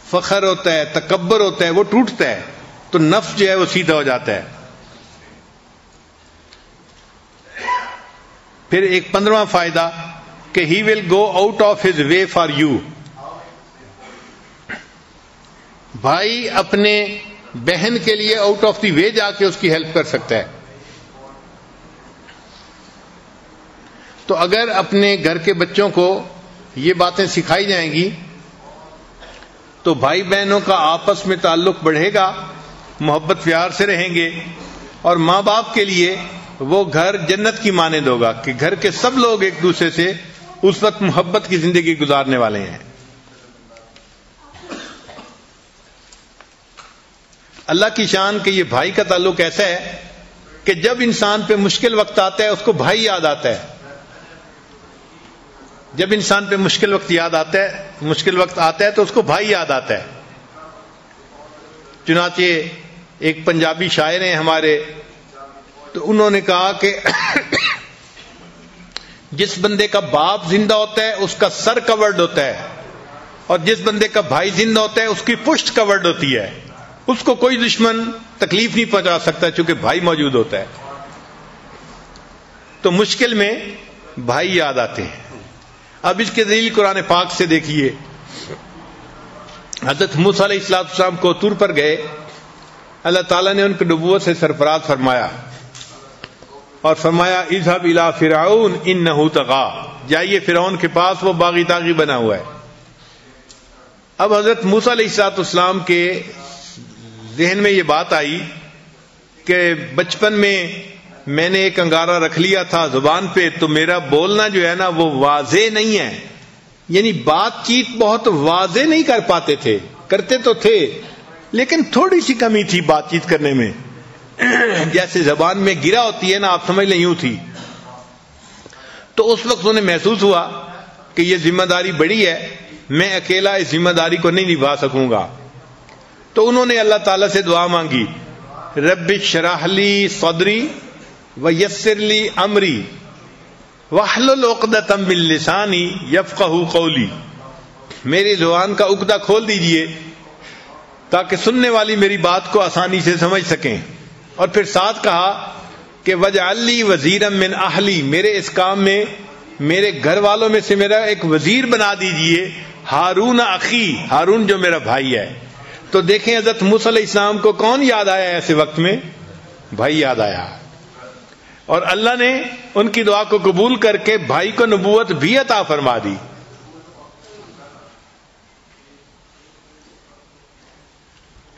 فخر ہوتا ہے تکبر ہوتا ہے وہ ٹوٹتا ہے تو نفس جو ہے وہ سیدھا ہو جاتا ہے. پھر ایک 15واں فائدہ کہ he will go out of his way for you. بھائی اپنے بہن کے لیے آؤٹ آف دی وے جا کے اس کی ہیلپ کر سکتا ہے. تو اگر اپنے گھر کے بچوں کو یہ باتیں سکھائی جائیں گی تو بھائی بہنوں کا آپس میں تعلق بڑھے گا, محبت پیار سے رہیں گے, اور ماں باپ کے لیے وہ گھر جنت کی مانند ہوگا کہ گھر کے سب لوگ ایک دوسرے سے اس وقت محبت کی زندگی گزارنے والے ہیں. اللہ کی شان کہ یہ بھائی کا تعلق ایسا ہے کہ جب انسان پہ مشکل وقت آتا ہے اس کو بھائی یاد آتا ہے. جب انسان پہ مشکل وقت آتا ہے تو اس کو بھائی یاد آتا ہے. چنانچہ ایک پنجابی شاعر ہیں ہمارے, تو انہوں نے کہا کہ جس بندے کا باپ زندہ ہوتا ہے اس کا سر کورڈ ہوتا ہے, اور جس بندے کا بھائی زندہ ہوتا ہے اس کی پشت کورڈ ہوتی ہے. اس کو کوئی دشمن تکلیف نہیں پہنچا سکتا چونکہ بھائی موجود ہوتا ہے. تو مشکل میں بھائی یاد آتے ہیں. اب اس کے دلیل قرآن پاک سے دیکھیے. حضرت موسیٰ علیہ السلام کو طور پر گئے, اللہ تعالیٰ نے ان کی نبوت سے سرفراز فرمایا اور فرمایا اذهب الى فرعون انه طغى, جائیے فرعون کے پاس وہ باغی طاغی بنا ہوا ہے. اب حضرت موسیٰ علیہ السلام کے ذہن میں یہ بات آئی کہ بچپن میں نے ایک انگارہ رکھ لیا تھا زبان پہ, تو میرا بولنا جو ہے نا وہ واضح نہیں ہے. یعنی بات چیت بہت واضح نہیں کر پاتے تھے, کرتے تو تھے لیکن تھوڑی سی کمی تھی بات چیت کرنے میں. جیسے زبان میں گرا ہوتی ہے نا, آپ سمجھ لیں یوں تھی. تو اس وقت انہیں محسوس ہوا کہ یہ ذمہ داری بڑی ہے, میں اکیلا اس ذمہ داری کو نہیں نبھا سکوں گا. تو انہوں نے اللہ تعالیٰ سے دعا مانگی, رب اشرح لی صدری ویسر لی امری واحلل عقدۃ من لسانی یفقہوا قولی. میری زبان کا عقدہ کھول دیجئے تاکہ سننے والی میری بات کو آسانی سے سمجھ سکیں. اور پھر ساتھ کہا کہ وجعل لی وزیرا من اہلی, میرے اس کام میں میرے گھر والوں میں سے میرا ایک وزیر بنا دیجئے, ہارون اخی, ہارون جو میرا بھائی ہے. تو دیکھیں حضرت موسیٰ علیہ السلام کو کون یاد آیا ایسے وقت میں؟ بھائی یاد آیا. اور اللہ نے ان کی دعا کو قبول کر کے بھائی کو نبوت بھی عطا فرما دی.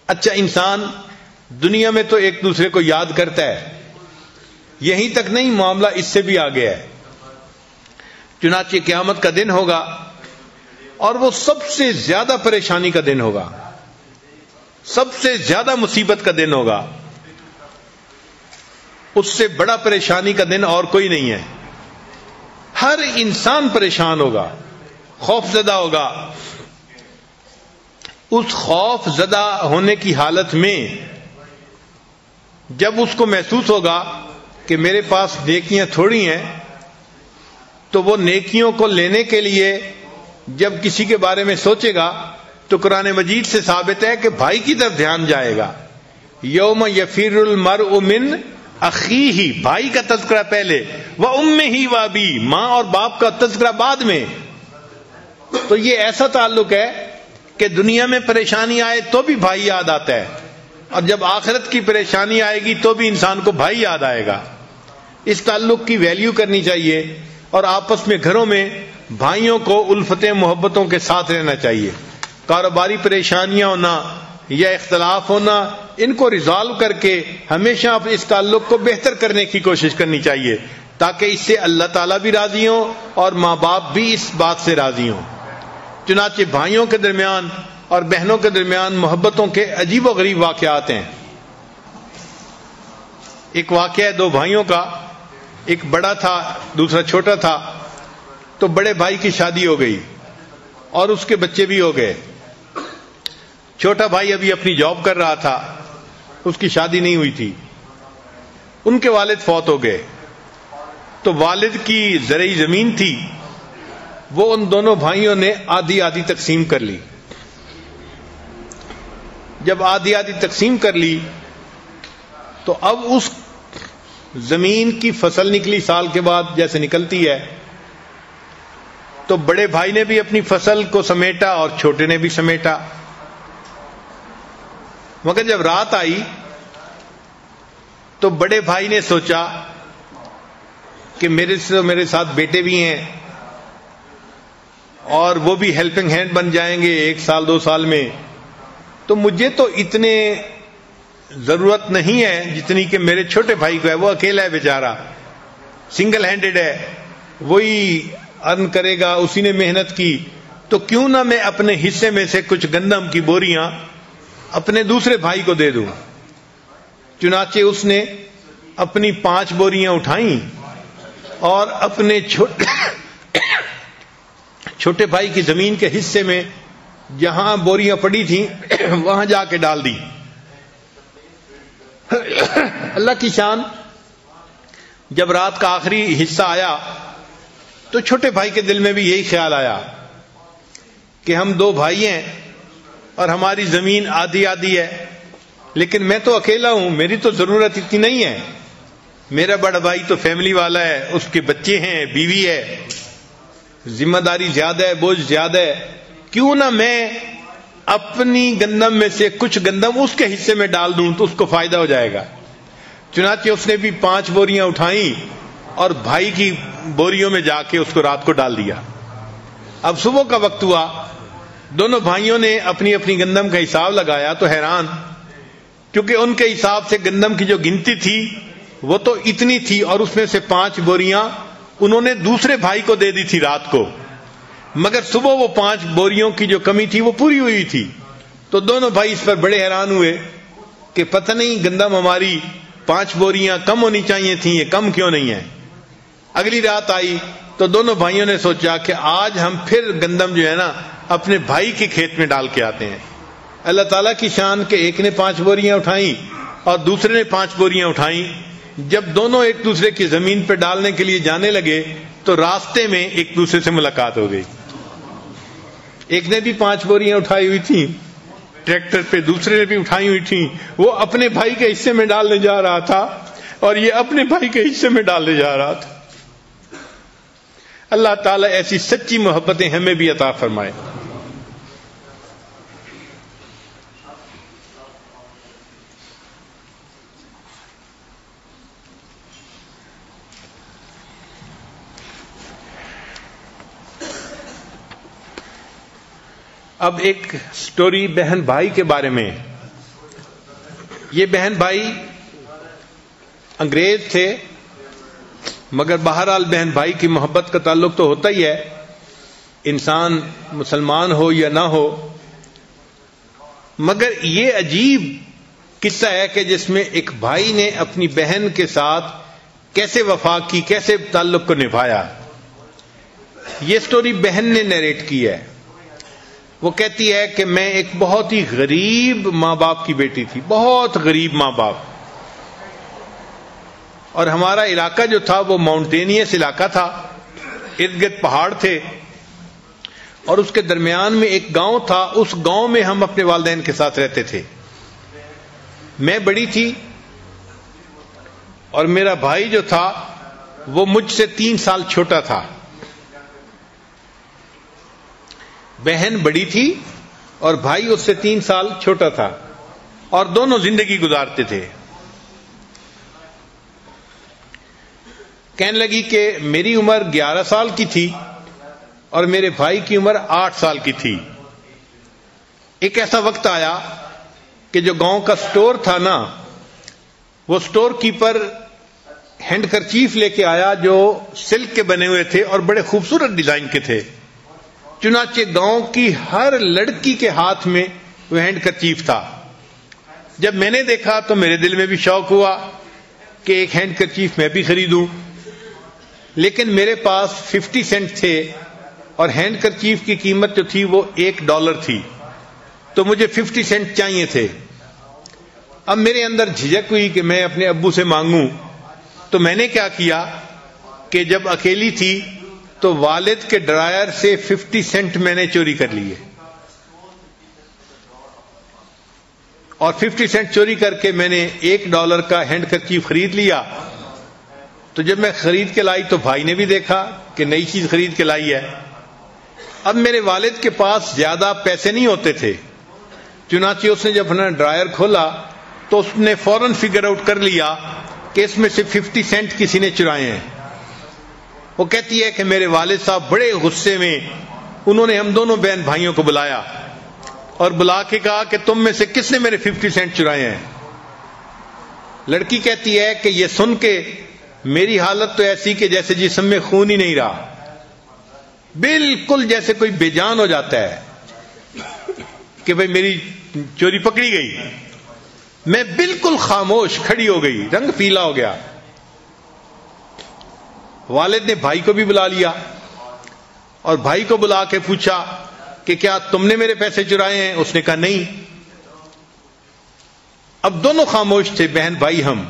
اچھا, انسان دنیا میں تو ایک دوسرے کو یاد کرتا ہے, یہیں تک نہیں, معاملہ اس سے بھی آگے ہے. چنانچہ قیامت کا دن ہوگا اور وہ سب سے زیادہ پریشانی کا دن ہوگا, سب سے زیادہ مصیبت کا دن ہوگا. اس سے بڑا پریشانی کا دن اور کوئی نہیں ہے. ہر انسان پریشان ہوگا, خوف زدہ ہوگا. اس خوف زدہ ہونے کی حالت میں جب اس کو محسوس ہوگا کہ میرے پاس نیکیاں تھوڑی ہیں, تو وہ نیکیوں کو لینے کے لیے جب کسی کے بارے میں سوچے گا تو قرآن مجید سے ثابت ہے کہ بھائی کی طرف دھیان جائے گا. یوم یفر المرء من اخیہ, بھائی کا تذکرہ پہلے, وامہ وابیہ, ماں اور باپ کا تذکرہ بعد میں. تو یہ ایسا تعلق ہے کہ دنیا میں پریشانی آئے تو بھی بھائی یاد آتا ہے، اور جب آخرت کی پریشانی آئے گی تو بھی انسان کو بھائی یاد آئے گا۔ اس تعلق کی ویلیو کرنی چاہیے، اور آپس میں گھروں میں بھائیوں کو الفتیں محبتوں کے ساتھ رہنا چاہیے۔ کاروباری پریشانیاں ہونا یا اختلاف ہونا، ان کو ریزالو کر کے ہمیشہ اس تعلق کو بہتر کرنے کی کوشش کرنی چاہیے، تاکہ اس سے اللہ تعالیٰ بھی راضی ہوں اور ماں باپ بھی اس بات سے راضی ہوں۔ چنانچہ بھائیوں کے درمیان اور بہنوں کے درمیان محبتوں کے عجیب و غریب واقعات ہیں۔ ایک واقعہ ہے دو بھائیوں کا، ایک بڑا تھا دوسرا چھوٹا تھا۔ تو بڑے بھائی کی شادی ہو گئی اور اس کے بچے بھی ہو گئے۔ چھوٹا بھائی ابھی اپنی جاب کر رہا تھا، اس کی شادی نہیں ہوئی تھی۔ ان کے والد فوت ہو گئے، تو والد کی زرعی زمین تھی، وہ ان دونوں بھائیوں نے آدھی آدھی تقسیم کر لی۔ جب آدھی آدھی تقسیم کر لی تو اب اس زمین کی فصل نکلی سال کے بعد جیسے نکلتی ہے، تو بڑے بھائی نے بھی اپنی فصل کو سمیٹا اور چھوٹے نے بھی سمیٹا۔ مگر جب رات آئی تو بڑے بھائی نے سوچا کہ میرے ساتھ بیٹے بھی ہیں اور وہ بھی ہیلپنگ ہینڈ بن جائیں گے 1 سال 2 سال میں، تو مجھے تو اتنے ضرورت نہیں ہے جتنی کہ میرے چھوٹے بھائی کو ہے۔ وہ اکیلا ہے بیچارہ، سنگل ہینڈڈ ہے، وہی ارن کرے گا، اسی نے محنت کی، تو کیوں نہ میں اپنے حصے میں سے کچھ گندم کی بوریاں اپنے دوسرے بھائی کو دے دوں۔ چنانچہ اس نے اپنی 5 بوریاں اٹھائیں اور اپنے چھوٹے بھائی کی زمین کے حصے میں جہاں بوریاں پڑی تھیں وہاں جا کے ڈال دی۔ اللہ کی شان، جب رات کا آخری حصہ آیا تو چھوٹے بھائی کے دل میں بھی یہی خیال آیا کہ ہم 2 بھائی ہیں اور ہماری زمین آدھی آدھی ہے، لیکن میں تو اکیلا ہوں، میری تو ضرورت اتنی نہیں ہے۔ میرا بڑا بھائی تو فیملی والا ہے، اس کے بچے ہیں، بیوی ہے، ذمہ داری زیادہ ہے، بوجھ زیادہ ہے، کیوں نہ میں اپنی گندم میں سے کچھ گندم اس کے حصے میں ڈال دوں تو اس کو فائدہ ہو جائے گا۔ چنانچہ اس نے بھی 5 بوریاں اٹھائیں اور بھائی کی بوریوں میں جا کے اس کو رات کو ڈال دیا۔ اب صبح کا وقت ہوا، دونوں بھائیوں نے اپنی اپنی گندم کا حساب لگایا تو حیران، کیونکہ ان کے حساب سے گندم کی جو گنتی تھی وہ تو اتنی تھی، اور اس میں سے 5 بوریاں انہوں نے دوسرے بھائی کو دے دی تھی رات کو، مگر صبح وہ 5 بوریوں کی جو کمی تھی وہ پوری ہوئی تھی۔ تو دونوں بھائی اس پر بڑے حیران ہوئے کہ پتہ نہیں گندم ہماری 5 بوریاں کم ہونی چاہیے تھیں، یہ کم کیوں نہیں ہے۔ اگلی رات آئی تو دونوں بھائیوں نے سوچا کہ آج ہم پھر گندم جو ہے نا اپنے بھائی کے کھیت میں ڈال کے آتے ہیں۔ اللہ تعالیٰ کی شان کہ ایک نے 5 بوریاں اٹھائیں اور دوسرے نے 5 بوریاں اٹھائیں۔ جب دونوں ایک دوسرے کی زمین پہ ڈالنے کے لیے جانے لگے تو راستے میں ایک دوسرے سے ملاقات ہو گئی۔ ایک نے بھی 5 بوریاں اٹھائی ہوئی تھیں ٹریکٹر پہ، دوسرے نے بھی اٹھائی ہوئی تھیں، وہ اپنے بھائی کے حصے میں ڈالنے جا رہا تھا اور یہ اپنے بھائی کے حصے میں ڈالنے جا رہا تھا۔ اللہ تعالیٰ ایسی سچی محبتیں ہمیں بھی عطا فرمائے۔ اب ایک سٹوری بہن بھائی کے بارے میں۔ یہ بہن بھائی انگریز تھے، مگر بہرحال بہن بھائی کی محبت کا تعلق تو ہوتا ہی ہے، انسان مسلمان ہو یا نہ ہو۔ مگر یہ عجیب قصہ ہے کہ جس میں ایک بھائی نے اپنی بہن کے ساتھ کیسے وفا کی، کیسے تعلق کو نبھایا۔ یہ سٹوری بہن نے نیریٹ کی ہے۔ وہ کہتی ہے کہ میں ایک بہت ہی غریب ماں باپ کی بیٹی تھی، بہت غریب ماں باپ، اور ہمارا علاقہ جو تھا وہ ماؤنٹینیس علاقہ تھا، ارد گرد پہاڑ تھے، اور اس کے درمیان میں ایک گاؤں تھا۔ اس گاؤں میں ہم اپنے والدین کے ساتھ رہتے تھے۔ میں بڑی تھی اور میرا بھائی جو تھا وہ مجھ سے 3 سال چھوٹا تھا۔ بہن بڑی تھی اور بھائی اس سے 3 سال چھوٹا تھا، اور دونوں زندگی گزارتے تھے. کہنے لگی کہ میری عمر 11 سال کی تھی اور میرے بھائی کی عمر 8 سال کی تھی. ایک ایسا وقت آیا کہ جو گاؤں کا سٹور تھا نا، وہ سٹور کیپر ہینڈ کرچیف لے کے آیا جو سلک کے بنے ہوئے تھے اور بڑے خوبصورت ڈیزائن کے تھے. چنانچہ گاؤں کی ہر لڑکی کے ہاتھ میں وہ ہینڈ کرچیف تھا. جب میں نے دیکھا تو میرے دل میں بھی شوق ہوا کہ ایک ہینڈ کرچیف میں بھی خریدوں، لیکن میرے پاس 50 سینٹ تھے اور ہینڈ کرچیف کی قیمت جو تھی وہ $1 تھی، تو مجھے 50 سینٹ چاہیے تھے. اب میرے اندر جھجک ہوئی کہ میں اپنے ابو سے مانگوں، تو میں نے کیا کیا کہ جب اکیلی تھی تو والد کے ڈرائر سے 50 سینٹ میں نے چوری کر لیے، اور 50 سینٹ چوری کر کے میں نے $1 کا ہینڈ کرچیف خرید لیا. تو جب میں خرید کے لائی تو بھائی نے بھی دیکھا کہ نئی چیز خرید کے لائی ہے. اب میرے والد کے پاس زیادہ پیسے نہیں ہوتے تھے، چنانچہ اس نے جب اپنا ڈرائر کھولا تو اس نے فوراً فگر آؤٹ کر لیا کہ اس میں سے 50 سینٹ کسی نے چرائے ہیں. وہ کہتی ہے کہ میرے والد صاحب بڑے غصے میں انہوں نے ہم دونوں بہن بھائیوں کو بلایا اور بلا کے کہا کہ تم میں سے کس نے میرے 50 سینٹ چرائے ہیں. لڑکی کہتی ہے کہ یہ سن کے میری حالت تو ایسی کہ جیسے جسم میں خون ہی نہیں رہا، بالکل جیسے کوئی بے جان ہو جاتا ہے کہ بھئی میری چوری پکڑی گئی. میں بالکل خاموش کھڑی ہو گئی، رنگ پیلا ہو گیا. والد نے بھائی کو بھی بلا لیا اور بھائی کو بلا کے پوچھا کہ کیا تم نے میرے پیسے چرائے ہیں؟ اس نے کہا نہیں. اب دونوں خاموش تھے، بہن بھائی ہم،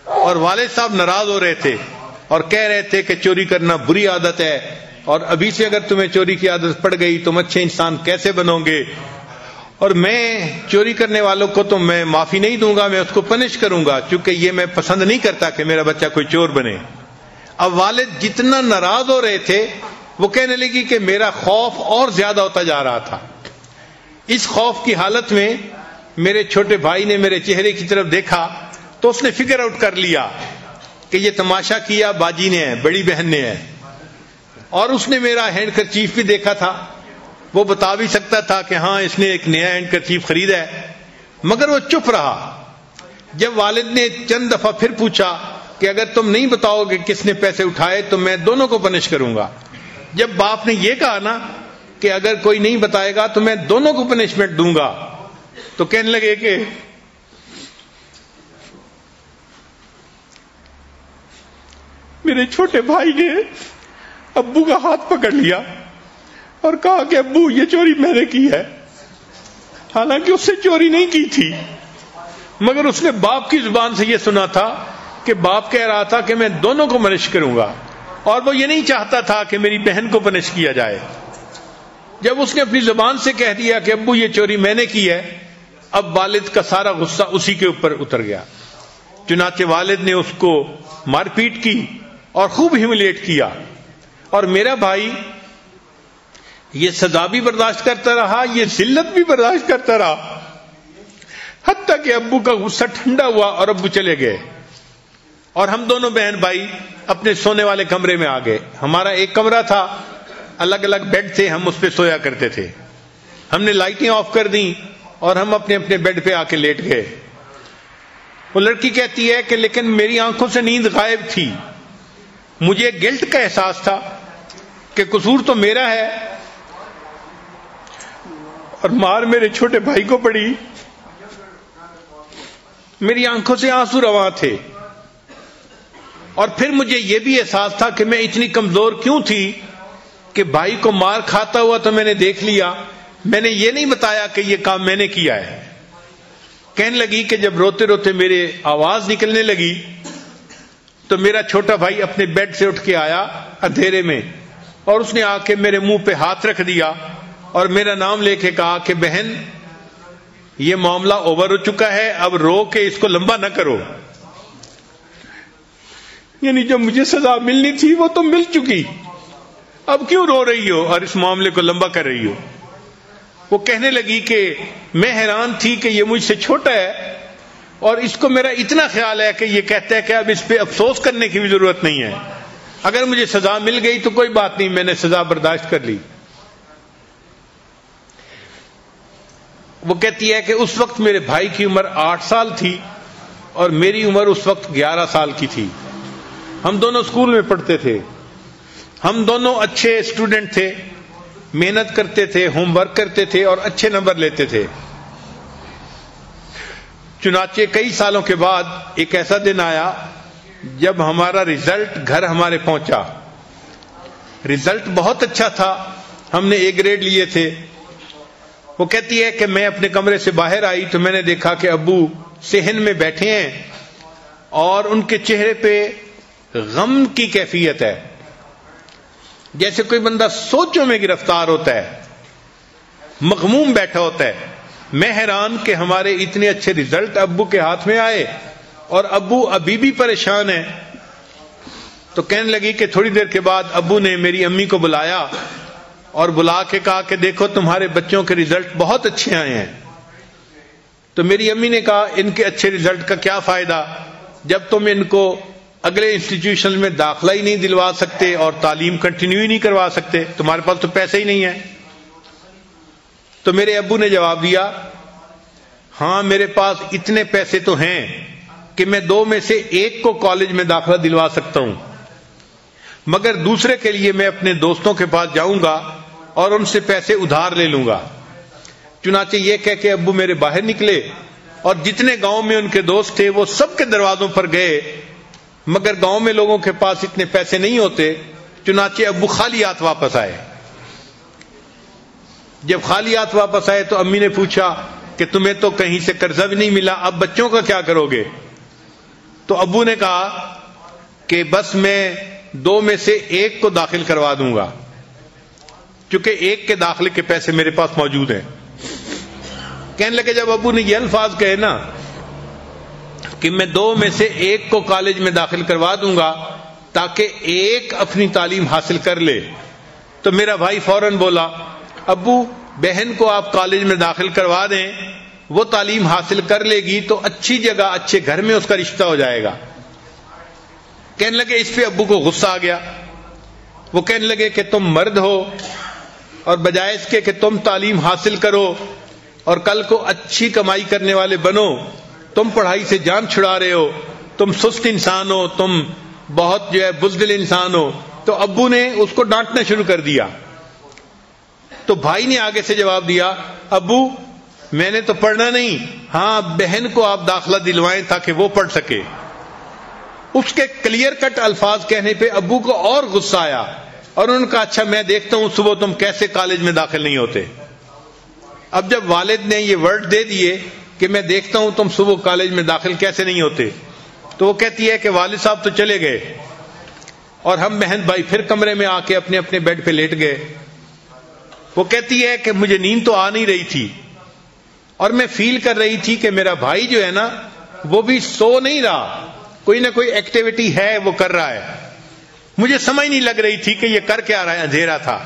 اور والد صاحب ناراض ہو رہے تھے اور کہہ رہے تھے کہ چوری کرنا بری عادت ہے، اور ابھی سے اگر تمہیں چوری کی عادت پڑ گئی تم اچھے انسان کیسے بنو گے، اور میں چوری کرنے والوں کو تو میں معافی نہیں دوں گا، میں اس کو پنش کروں گا، چونکہ یہ میں پسند نہیں کرتا کہ میرا بچہ کوئی چور بنے. اب والد جتنا ناراض ہو رہے تھے وہ کہنے لگی کہ میرا خوف اور زیادہ ہوتا جا رہا تھا. اس خوف کی حالت میں میرے چھوٹے بھائی نے میرے چہرے کی طرف دیکھا تو اس نے فگر آؤٹ کر لیا کہ یہ تماشا کیا باجی نے ہے، بڑی بہن نے ہے. اور اس نے میرا ہینڈ کرچیف بھی دیکھا تھا، وہ بتا بھی سکتا تھا کہ ہاں اس نے ایک نیا ہینڈ کرچیف خریدا ہے، مگر وہ چپ رہا. جب والد نے چند دفعہ پھر پوچھا کہ اگر تم نہیں بتاؤ گے کس نے پیسے اٹھائے تو میں دونوں کو پنش کروں گا. جب باپ نے یہ کہا نا کہ اگر کوئی نہیں بتائے گا تو میں دونوں کو پنشمنٹ دوں گا، تو کہنے لگے کہ میرے چھوٹے بھائی نے ابو کا ہاتھ پکڑ لیا اور کہا کہ ابو یہ چوری میں نے کی ہے. حالانکہ اس سے چوری نہیں کی تھی، مگر اس نے باپ کی زبان سے یہ سنا تھا کہ باپ کہہ رہا تھا کہ میں دونوں کو پنش کروں گا، اور وہ یہ نہیں چاہتا تھا کہ میری بہن کو پنش کیا جائے. جب اس نے اپنی زبان سے کہہ دیا کہ ابو یہ چوری میں نے کی ہے، اب والد کا سارا غصہ اسی کے اوپر اتر گیا. چنانچہ والد نے اس کو مار پیٹ کی اور خوب ہیوملیٹ کیا، اور میرا بھائی یہ سزا بھی برداشت کرتا رہا، یہ ذلت بھی برداشت کرتا رہا، حتیٰ کہ ابو کا غصہ ٹھنڈا ہوا اور ابو چلے گئے اور ہم دونوں بہن بھائی اپنے سونے والے کمرے میں آ گئے. ہمارا ایک کمرہ تھا، الگ الگ بیڈ تھے، ہم اس پہ سویا کرتے تھے. ہم نے لائٹیں آف کر دیں اور ہم اپنے اپنے بیڈ پہ آ کے لیٹ گئے. وہ لڑکی کہتی ہے کہ لیکن میری آنکھوں سے نیند غائب تھی، مجھے گلٹ کا احساس تھا کہ قصور تو میرا ہے، اور مار میرے چھوٹے بھائی کو پڑی. میری آنکھوں سے آنسو رواں تھے، اور پھر مجھے یہ بھی احساس تھا کہ میں اتنی کمزور کیوں تھی کہ بھائی کو مار کھاتا ہوا تو میں نے دیکھ لیا، میں نے یہ نہیں بتایا کہ یہ کام میں نے کیا ہے. کہنے لگی کہ جب روتے روتے میرے آواز نکلنے لگی تو میرا چھوٹا بھائی اپنے بیڈ سے اٹھ کے آیا اندھیرے میں، اور اس نے آ کے میرے منہ پہ ہاتھ رکھ دیا اور میرا نام لے کے کہا کہ بہن یہ معاملہ اوور ہو چکا ہے، اب رو کے اس کو لمبا نہ کرو. یعنی جو مجھے سزا ملنی تھی وہ تو مل چکی، اب کیوں رو رہی ہو اور اس معاملے کو لمبا کر رہی ہو. وہ کہنے لگی کہ میں حیران تھی کہ یہ مجھ سے چھوٹا ہے اور اس کو میرا اتنا خیال ہے کہ یہ کہتا ہے کہ اب اس پہ افسوس کرنے کی بھی ضرورت نہیں ہے، اگر مجھے سزا مل گئی تو کوئی بات نہیں، میں نے سزا برداشت کر لی۔ وہ کہتی ہے کہ اس وقت میرے بھائی کی عمر 8 سال تھی اور میری عمر اس وقت 11 سال کی تھی۔ ہم دونوں اسکول میں پڑھتے تھے، ہم دونوں اچھے اسٹوڈنٹ تھے، محنت کرتے تھے، ہوم ورک کرتے تھے اور اچھے نمبر لیتے تھے۔ چنانچہ کئی سالوں کے بعد ایک ایسا دن آیا جب ہمارا رزلٹ گھر ہمارے پہنچا۔ رزلٹ بہت اچھا تھا، ہم نے A گریڈ لیے تھے۔ وہ کہتی ہے کہ میں اپنے کمرے سے باہر آئی تو میں نے دیکھا کہ ابو صحن میں بیٹھے ہیں اور ان کے چہرے پہ غم کی کیفیت ہے، جیسے کوئی بندہ سوچوں میں گرفتار ہوتا ہے، مغموم بیٹھا ہوتا ہے۔ میں حیران کہ ہمارے اتنے اچھے رزلٹ ابو کے ہاتھ میں آئے اور ابو ابھی بھی پریشان ہیں۔ تو کہنے لگی کہ تھوڑی دیر کے بعد ابو نے میری امی کو بلایا اور بلا کے کہا کہ دیکھو تمہارے بچوں کے رزلٹ بہت اچھے آئے ہیں۔ تو میری امی نے کہا ان کے اچھے رزلٹ کا کیا فائدہ جب تم ان کو اگلے انسٹیٹیوشن میں داخلہ ہی نہیں دلوا سکتے اور تعلیم کنٹینیو ہی نہیں کروا سکتے، تمہارے پاس تو پیسے ہی نہیں ہیں۔ تو میرے ابو نے جواب دیا، ہاں میرے پاس اتنے پیسے تو ہیں کہ میں 2 میں سے 1 کو کالج میں داخلہ دلوا سکتا ہوں، مگر دوسرے کے لیے میں اپنے دوستوں کے پاس جاؤں گا اور ان سے پیسے ادھار لے لوں گا۔ چنانچہ یہ کہہ کے ابو میرے باہر نکلے اور جتنے گاؤں میں ان کے دوست تھے وہ سب کے دروازوں پر گئے، مگر گاؤں میں لوگوں کے پاس اتنے پیسے نہیں ہوتے، چنانچہ ابو خالی ہاتھ واپس آئے۔ جب خالی ہاتھ واپس آئے تو امی نے پوچھا کہ تمہیں تو کہیں سے قرضہ بھی نہیں ملا، اب بچوں کا کیا کرو گے؟ تو ابو نے کہا کہ بس میں 2 میں سے 1 کو داخل کروا دوں گا، کیونکہ 1 کے داخلے کے پیسے میرے پاس موجود ہیں۔ کہنے لگے جب ابو نے یہ الفاظ کہے نا کہ میں 2 میں سے 1 کو کالج میں داخل کروا دوں گا تاکہ 1 اپنی تعلیم حاصل کر لے، تو میرا بھائی فوراً بولا ابو بہن کو آپ کالج میں داخل کروا دیں، وہ تعلیم حاصل کر لے گی تو اچھی جگہ اچھے گھر میں اس کا رشتہ ہو جائے گا۔ کہنے لگے اس پہ ابو کو غصہ آ گیا، وہ کہنے لگے کہ تم مرد ہو اور بجائے اس کے کہ تم تعلیم حاصل کرو اور کل کو اچھی کمائی کرنے والے بنو، تم پڑھائی سے جان چھڑا رہے ہو، تم سست انسان ہو، تم بہت بزدل انسان ہو۔ تو ابو نے اس کو ڈانٹنا شروع کر دیا۔ تو بھائی نے آگے سے جواب دیا ابو میں نے تو پڑھنا نہیں، ہاں بہن کو آپ داخلہ دلوائیں تاکہ وہ پڑھ سکے۔ اس کے کلیئر کٹ الفاظ کہنے پہ ابو کو اور غصہ آیا اور انہوں نے کہا اچھا میں دیکھتا ہوں صبح تم کیسے کالج میں داخل نہیں ہوتے۔ اب جب والد نے یہ ورڈ دے دیے کہ میں دیکھتا ہوں تم صبح کالج میں داخل کیسے نہیں ہوتے، تو وہ کہتی ہے کہ والد صاحب تو چلے گئے اور ہم بہن بھائی پھر کمرے میں آ کے اپنے اپنے بیڈ پہ لیٹ گئے۔ وہ کہتی ہے کہ مجھے نیند تو آ نہیں رہی تھی اور میں فیل کر رہی تھی کہ میرا بھائی جو ہے نا وہ بھی سو نہیں رہا، کوئی نہ کوئی ایکٹیویٹی ہے وہ کر رہا ہے، مجھے سمجھ نہیں لگ رہی تھی کہ یہ کر کے آ رہا ہے، اندھیرا تھا۔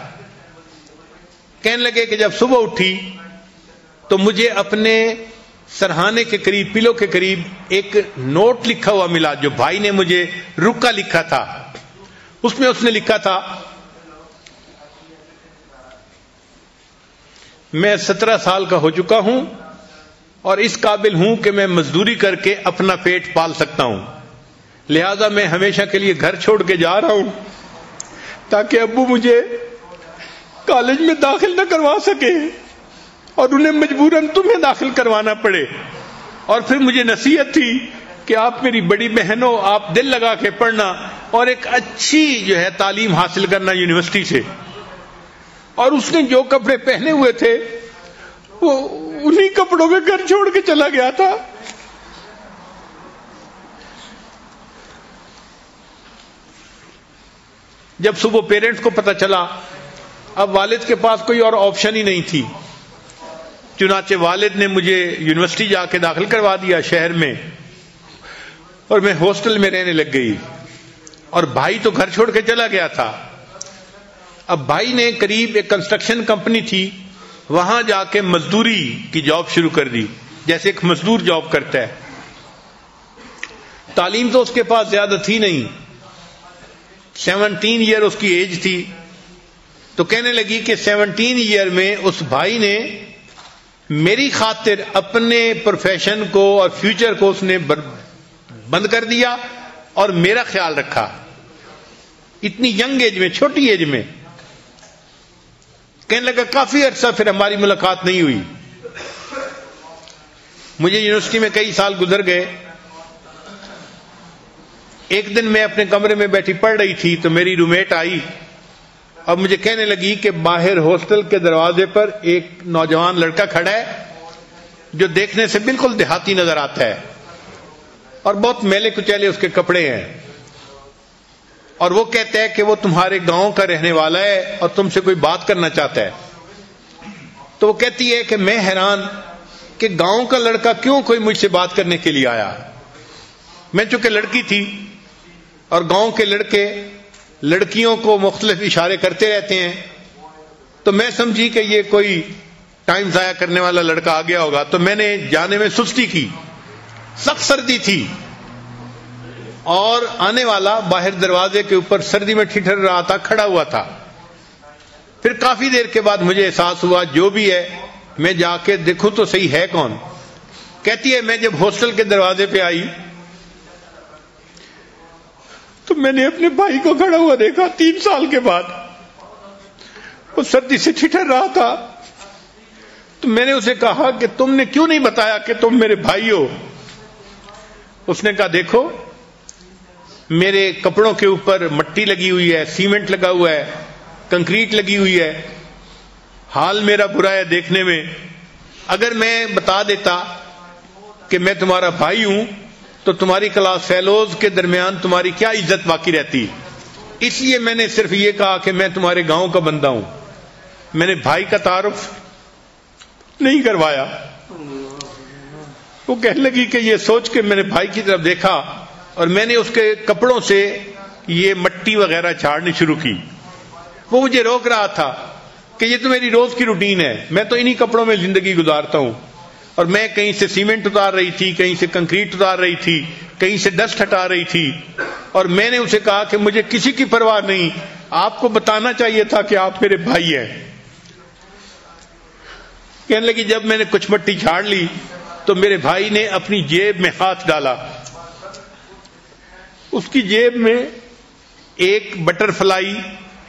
کہنے لگے کہ جب صبح اٹھی تو مجھے اپنے سرہانے کے قریب پلو کے قریب ایک نوٹ لکھا ہوا ملا جو بھائی نے مجھے رکا لکھا تھا۔ اس میں اس نے لکھا تھا میں 17 سال کا ہو چکا ہوں اور اس قابل ہوں کہ میں مزدوری کر کے اپنا پیٹ پال سکتا ہوں، لہذا میں ہمیشہ کے لیے گھر چھوڑ کے جا رہا ہوں تاکہ ابو مجھے کالج میں داخل نہ کروا سکے اور انہیں مجبوراً تمہیں داخل کروانا پڑے۔ اور پھر مجھے نصیحت تھی کہ آپ میری بڑی بہن ہو، آپ دل لگا کے پڑھنا اور ایک اچھی تعلیم حاصل کرنا یونیورسٹی سے۔ اور اس نے جو کپڑے پہنے ہوئے تھے وہ انہی کپڑوں میں گھر چھوڑ کے چلا گیا تھا۔ جب صبح پیرنٹس کو پتہ چلا، اب والد کے پاس کوئی اور آپشن ہی نہیں تھی، چنانچہ والد نے مجھے یونیورسٹی جا کے داخل کروا دیا شہر میں، اور میں ہاسٹل میں رہنے لگ گئی، اور بھائی تو گھر چھوڑ کے چلا گیا تھا۔ اب بھائی نے قریب ایک کنسٹرکشن کمپنی تھی وہاں جا کے مزدوری کی جاب شروع کر دی، جیسے ایک مزدور جاب کرتا ہے۔ تعلیم تو اس کے پاس زیادہ تھی نہیں، 17 ایئر اس کی ایج تھی، تو کہنے لگی کہ 17 ایئر میں اس بھائی نے میری خاطر اپنے پروفیشن کو اور فیوچر کو اس نے بند کر دیا اور میرا خیال رکھا، اتنی ینگ ایج میں، چھوٹی ایج میں۔ کہنے لگا کافی عرصہ پھر ہماری ملاقات نہیں ہوئی۔ مجھے یونیورسٹی میں کئی سال گزر گئے۔ ایک دن میں اپنے کمرے میں بیٹھی پڑھ رہی تھی تو میری رومیٹ آئی اور مجھے کہنے لگی کہ باہر ہاسٹل کے دروازے پر ایک نوجوان لڑکا کھڑا ہے جو دیکھنے سے بالکل دیہاتی نظر آتا ہے اور بہت میلے کچیلے اس کے کپڑے ہیں، اور وہ کہتا ہے کہ وہ تمہارے گاؤں کا رہنے والا ہے اور تم سے کوئی بات کرنا چاہتا ہے۔ تو وہ کہتی ہے کہ میں حیران کہ گاؤں کا لڑکا کیوں کوئی مجھ سے بات کرنے کے لیے آیا۔ میں چونکہ لڑکی تھی اور گاؤں کے لڑکے لڑکیوں کو مختلف اشارے کرتے رہتے ہیں، تو میں سمجھی کہ یہ کوئی ٹائم ضائع کرنے والا لڑکا آ گیا ہوگا، تو میں نے جانے میں سستی کی۔ سخت سردی تھی اور آنے والا باہر دروازے کے اوپر سردی میں ٹھٹر رہا تھا، کھڑا ہوا تھا۔ پھر کافی دیر کے بعد مجھے احساس ہوا جو بھی ہے میں جا کے دیکھوں تو صحیح ہے کون۔ کہتی ہے میں جب ہاسٹل کے دروازے پہ آئی تو میں نے اپنے بھائی کو کھڑا ہوا دیکھا 3 سال کے بعد۔ وہ سردی سے ٹھٹر رہا تھا، تو میں نے اسے کہا کہ تم نے کیوں نہیں بتایا کہ تم میرے بھائی ہو؟ اس نے کہا دیکھو میرے کپڑوں کے اوپر مٹی لگی ہوئی ہے، سیمنٹ لگا ہوا ہے، کنکریٹ لگی ہوئی ہے، حال میرا برا ہے دیکھنے میں۔ اگر میں بتا دیتا کہ میں تمہارا بھائی ہوں تو تمہاری کلاس فیلوز کے درمیان تمہاری کیا عزت باقی رہتی؟ اس لیے میں نے صرف یہ کہا کہ میں تمہارے گاؤں کا بندہ ہوں، میں نے بھائی کا تعارف نہیں کروایا۔ وہ کہنے لگی کہ یہ سوچ کے میں نے بھائی کی طرف دیکھا اور میں نے اس کے کپڑوں سے یہ مٹی وغیرہ جھاڑنی شروع کی۔ وہ مجھے روک رہا تھا کہ یہ تو میری روز کی روٹین ہے، میں تو انہی کپڑوں میں زندگی گزارتا ہوں، اور میں کہیں سے سیمنٹ اتار رہی تھی، کہیں سے کنکریٹ اتار رہی تھی، کہیں سے ڈسٹ ہٹا رہی تھی، اور میں نے اسے کہا کہ مجھے کسی کی پرواہ نہیں، آپ کو بتانا چاہیے تھا کہ آپ میرے بھائی ہیں۔ کہنے لگی جب میں نے کچھ مٹی جھاڑ لی تو میرے بھائی نے اپنی جیب میں ہاتھ ڈالا، اس کی جیب میں ایک بٹر فلائی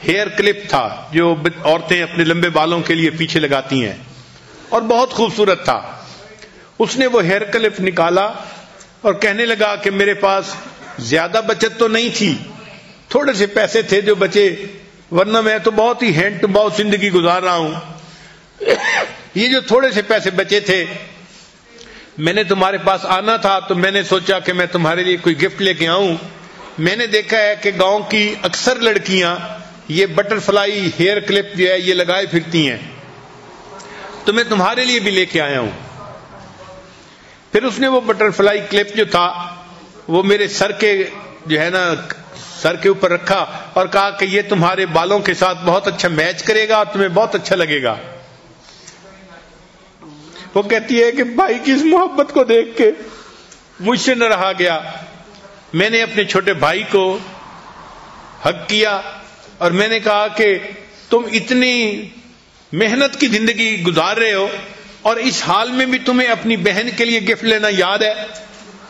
ہیئر کلپ تھا جو عورتیں اپنے لمبے بالوں کے لیے پیچھے لگاتی ہیں، اور بہت خوبصورت تھا۔ اس نے وہ ہیئر کلپ نکالا اور کہنے لگا کہ میرے پاس زیادہ بچت تو نہیں تھی، تھوڑے سے پیسے تھے جو بچے، ورنہ میں تو بہت ہی ہینڈ ٹو باؤتھ زندگی گزار رہا ہوں۔ یہ جو تھوڑے سے پیسے بچے تھے، میں نے تمہارے پاس آنا تھا تو میں نے سوچا کہ میں تمہارے لیے کوئی گفٹ لے کے آؤں۔ میں نے دیکھا ہے کہ گاؤں کی اکثر لڑکیاں یہ بٹر فلائی ہیئر کلپ جو ہے یہ لگائے پھرتی ہیں، تو میں تمہارے لیے بھی لے کے آیا ہوں۔ پھر اس نے وہ بٹر فلائی کلپ جو تھا وہ میرے سر کے جو ہے نا سر کے اوپر رکھا اور کہا کہ یہ تمہارے بالوں کے ساتھ بہت اچھا میچ کرے گا اور تمہیں بہت اچھا لگے گا۔ وہ کہتی ہے کہ بھائی کی اس محبت کو دیکھ کے مجھ سے نہ رہا گیا، میں نے اپنے چھوٹے بھائی کو حق کیا اور میں نے کہا کہ تم اتنی محنت کی زندگی گزار رہے ہو اور اس حال میں بھی تمہیں اپنی بہن کے لیے گفٹ لینا یاد ہے؟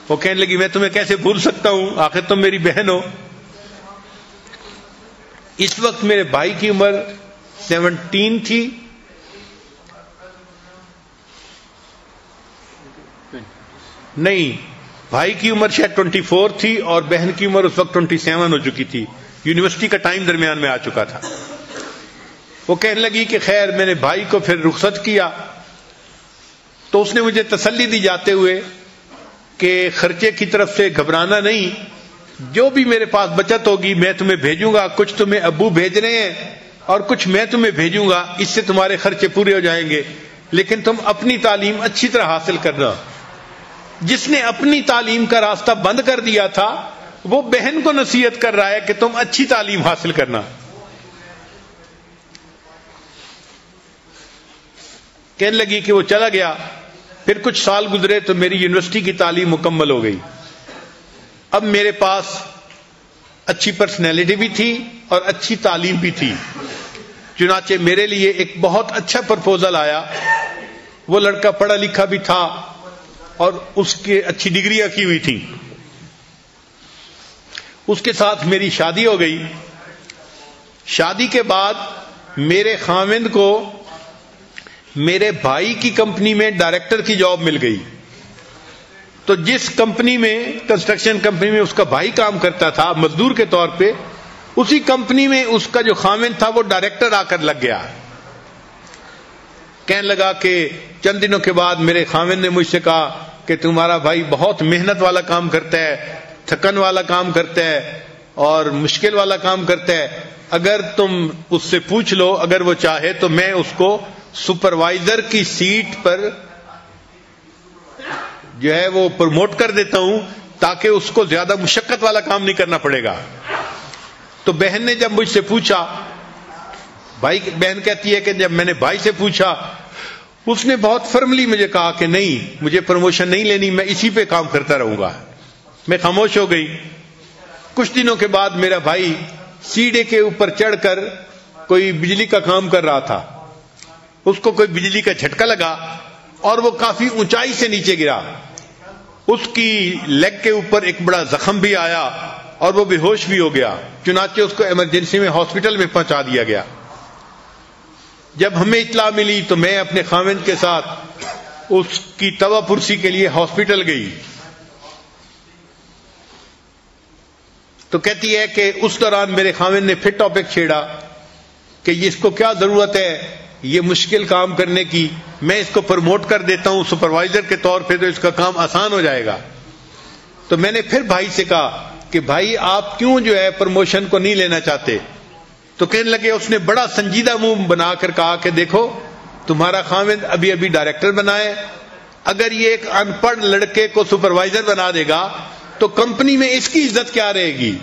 وہ کہنے لگی میں تمہیں کیسے بھول سکتا ہوں، آخر تم میری بہن ہو۔ اس وقت میرے بھائی کی عمر 17 تھی، نہیں بھائی کی عمر شاید 24 تھی اور بہن کی عمر اس وقت 27 ہو چکی تھی، یونیورسٹی کا ٹائم درمیان میں آ چکا تھا۔ وہ کہنے لگی کہ خیر میں نے بھائی کو پھر رخصت کیا تو اس نے مجھے تسلی دی جاتے ہوئے کہ خرچے کی طرف سے گھبرانا نہیں، جو بھی میرے پاس بچت ہوگی میں تمہیں بھیجوں گا، کچھ تمہیں ابو بھیج رہے ہیں اور کچھ میں تمہیں بھیجوں گا، اس سے تمہارے خرچے پورے ہو جائیں گے، لیکن تم اپنی تعلیم اچھی طرح حاصل کرنا۔ جس نے اپنی تعلیم کا راستہ بند کر دیا تھا وہ بہن کو نصیحت کر رہا ہے کہ تم اچھی تعلیم حاصل کرنا۔ کہنے لگی کہ وہ چلا گیا. پھر کچھ سال گزرے تو میری یونیورسٹی کی تعلیم مکمل ہو گئی. اب میرے پاس اچھی پرسنالٹی بھی تھی اور اچھی تعلیم بھی تھی. چنانچہ میرے لیے ایک بہت اچھا پرپوزل آیا. وہ لڑکا پڑھا لکھا بھی تھا اور اس کے اچھی ڈگریاں کی ہوئی تھی. اس کے ساتھ میری شادی ہو گئی. شادی کے بعد میرے خاوند کو میرے بھائی کی کمپنی میں ڈائریکٹر کی جاب مل گئی. تو جس کمپنی میں، کنسٹرکشن کمپنی میں اس کا بھائی کام کرتا تھا مزدور کے طور پہ، اسی کمپنی میں اس کا جو خاوند تھا وہ ڈائریکٹر آ کر لگ گیا. کہنے لگا کہ چند دنوں کے بعد میرے خاوند نے مجھ سے کہا کہ تمہارا بھائی بہت محنت والا کام کرتا ہے، تھکن والا کام کرتا ہے اور مشکل والا کام کرتا ہے. اگر تم اس سے پوچھ لو، اگر وہ چاہے تو میں اس کو سپروائزر کی سیٹ پر جو ہے وہ پروموٹ کر دیتا ہوں تاکہ اس کو زیادہ مشقت والا کام نہیں کرنا پڑے گا. تو بہن نے جب مجھ سے پوچھا، بہن کہتی ہے کہ جب میں نے بھائی سے پوچھا، اس نے بہت فرملی مجھے کہا کہ نہیں، مجھے پروموشن نہیں لینی، میں اسی پہ کام کرتا رہوں گا. میں خاموش ہو گئی. کچھ دنوں کے بعد میرا بھائی سیڑھے کے اوپر چڑھ کر کوئی بجلی کا کام کر رہا تھا. اس کو کوئی بجلی کا جھٹکا لگا اور وہ کافی اونچائی سے نیچے گرا. اس کی لیگ کے اوپر ایک بڑا زخم بھی آیا اور وہ بے ہوش بھی ہو گیا. چنانچہ اس کو ایمرجنسی میں ہاسپٹل میں پہنچا دیا گیا. جب ہمیں اطلاع ملی تو میں اپنے خاوند کے ساتھ اس کی توا پرسی کے لیے ہاسپٹل گئی. تو کہتی ہے کہ اس دوران میرے خاوند نے پھر ٹاپک چھیڑا کہ اس کو کیا ضرورت ہے یہ مشکل کام کرنے کی، میں اس کو پروموٹ کر دیتا ہوں سپروائزر کے طور پہ تو اس کا کام آسان ہو جائے گا. تو میں نے پھر بھائی سے کہا کہ بھائی آپ کیوں جو ہے پروموشن کو نہیں لینا چاہتے؟ تو کہنے لگے، اس نے بڑا سنجیدہ منہ بنا کر کہا کہ دیکھو تمہارا خاوند ابھی ابھی ڈائریکٹر بنا ہے، اگر یہ ایک ان پڑھ لڑکے کو سپروائزر بنا دے گا تو کمپنی میں اس کی عزت کیا رہے گی؟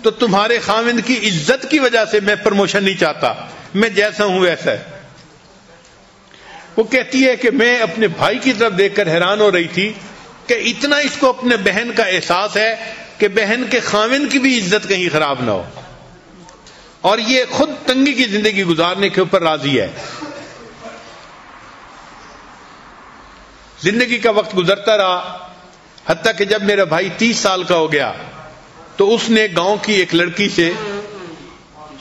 تو تمہارے خاوند کی عزت کی وجہ سے میں پروموشن نہیں چاہتا، میں جیسا ہوں ویسا ہے. وہ کہتی ہے کہ میں اپنے بھائی کی طرف دیکھ کر حیران ہو رہی تھی کہ اتنا اس کو اپنے بہن کا احساس ہے کہ بہن کے خاوند کی بھی عزت کہیں خراب نہ ہو، اور یہ خود تنگی کی زندگی گزارنے کے اوپر راضی ہے. زندگی کا وقت گزرتا رہا، حتیٰ کہ جب میرا بھائی 30 سال کا ہو گیا تو اس نے گاؤں کی ایک لڑکی سے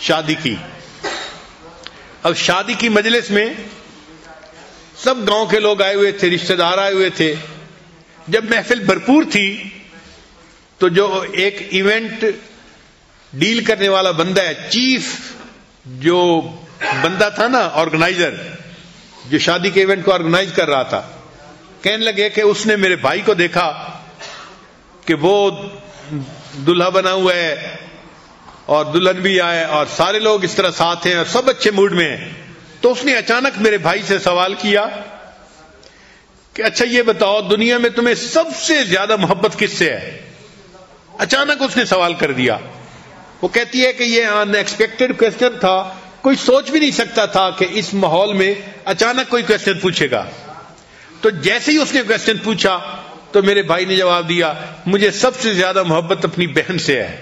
شادی کی. اب شادی کی مجلس میں سب گاؤں کے لوگ آئے ہوئے تھے، رشتہ دار آئے ہوئے تھے. جب محفل بھرپور تھی تو جو ایک ایونٹ ڈیل کرنے والا بندہ ہے، چیف جو بندہ تھا نا، آرگنائزر جو شادی کے ایونٹ کو آرگنائز کر رہا تھا، کہنے لگے کہ اس نے میرے بھائی کو دیکھا کہ وہ دلہا بنا ہوا ہے اور دلہن بھی آئے اور سارے لوگ اس طرح ساتھ ہیں اور سب اچھے موڈ میں ہیں. تو اس نے اچانک میرے بھائی سے سوال کیا کہ اچھا یہ بتاؤ دنیا میں تمہیں سب سے زیادہ محبت کس سے ہے؟ اچانک اس نے سوال کر دیا. وہ کہتی ہے کہ یہ ان ایکسپیکٹڈ کوسچن تھا، کوئی سوچ بھی نہیں سکتا تھا کہ اس ماحول میں اچانک کوئی کوسچن پوچھے گا. تو جیسے ہی اس نے کوسچن پوچھا تو میرے بھائی نے جواب دیا، مجھے سب سے زیادہ محبت اپنی بہن سے ہے.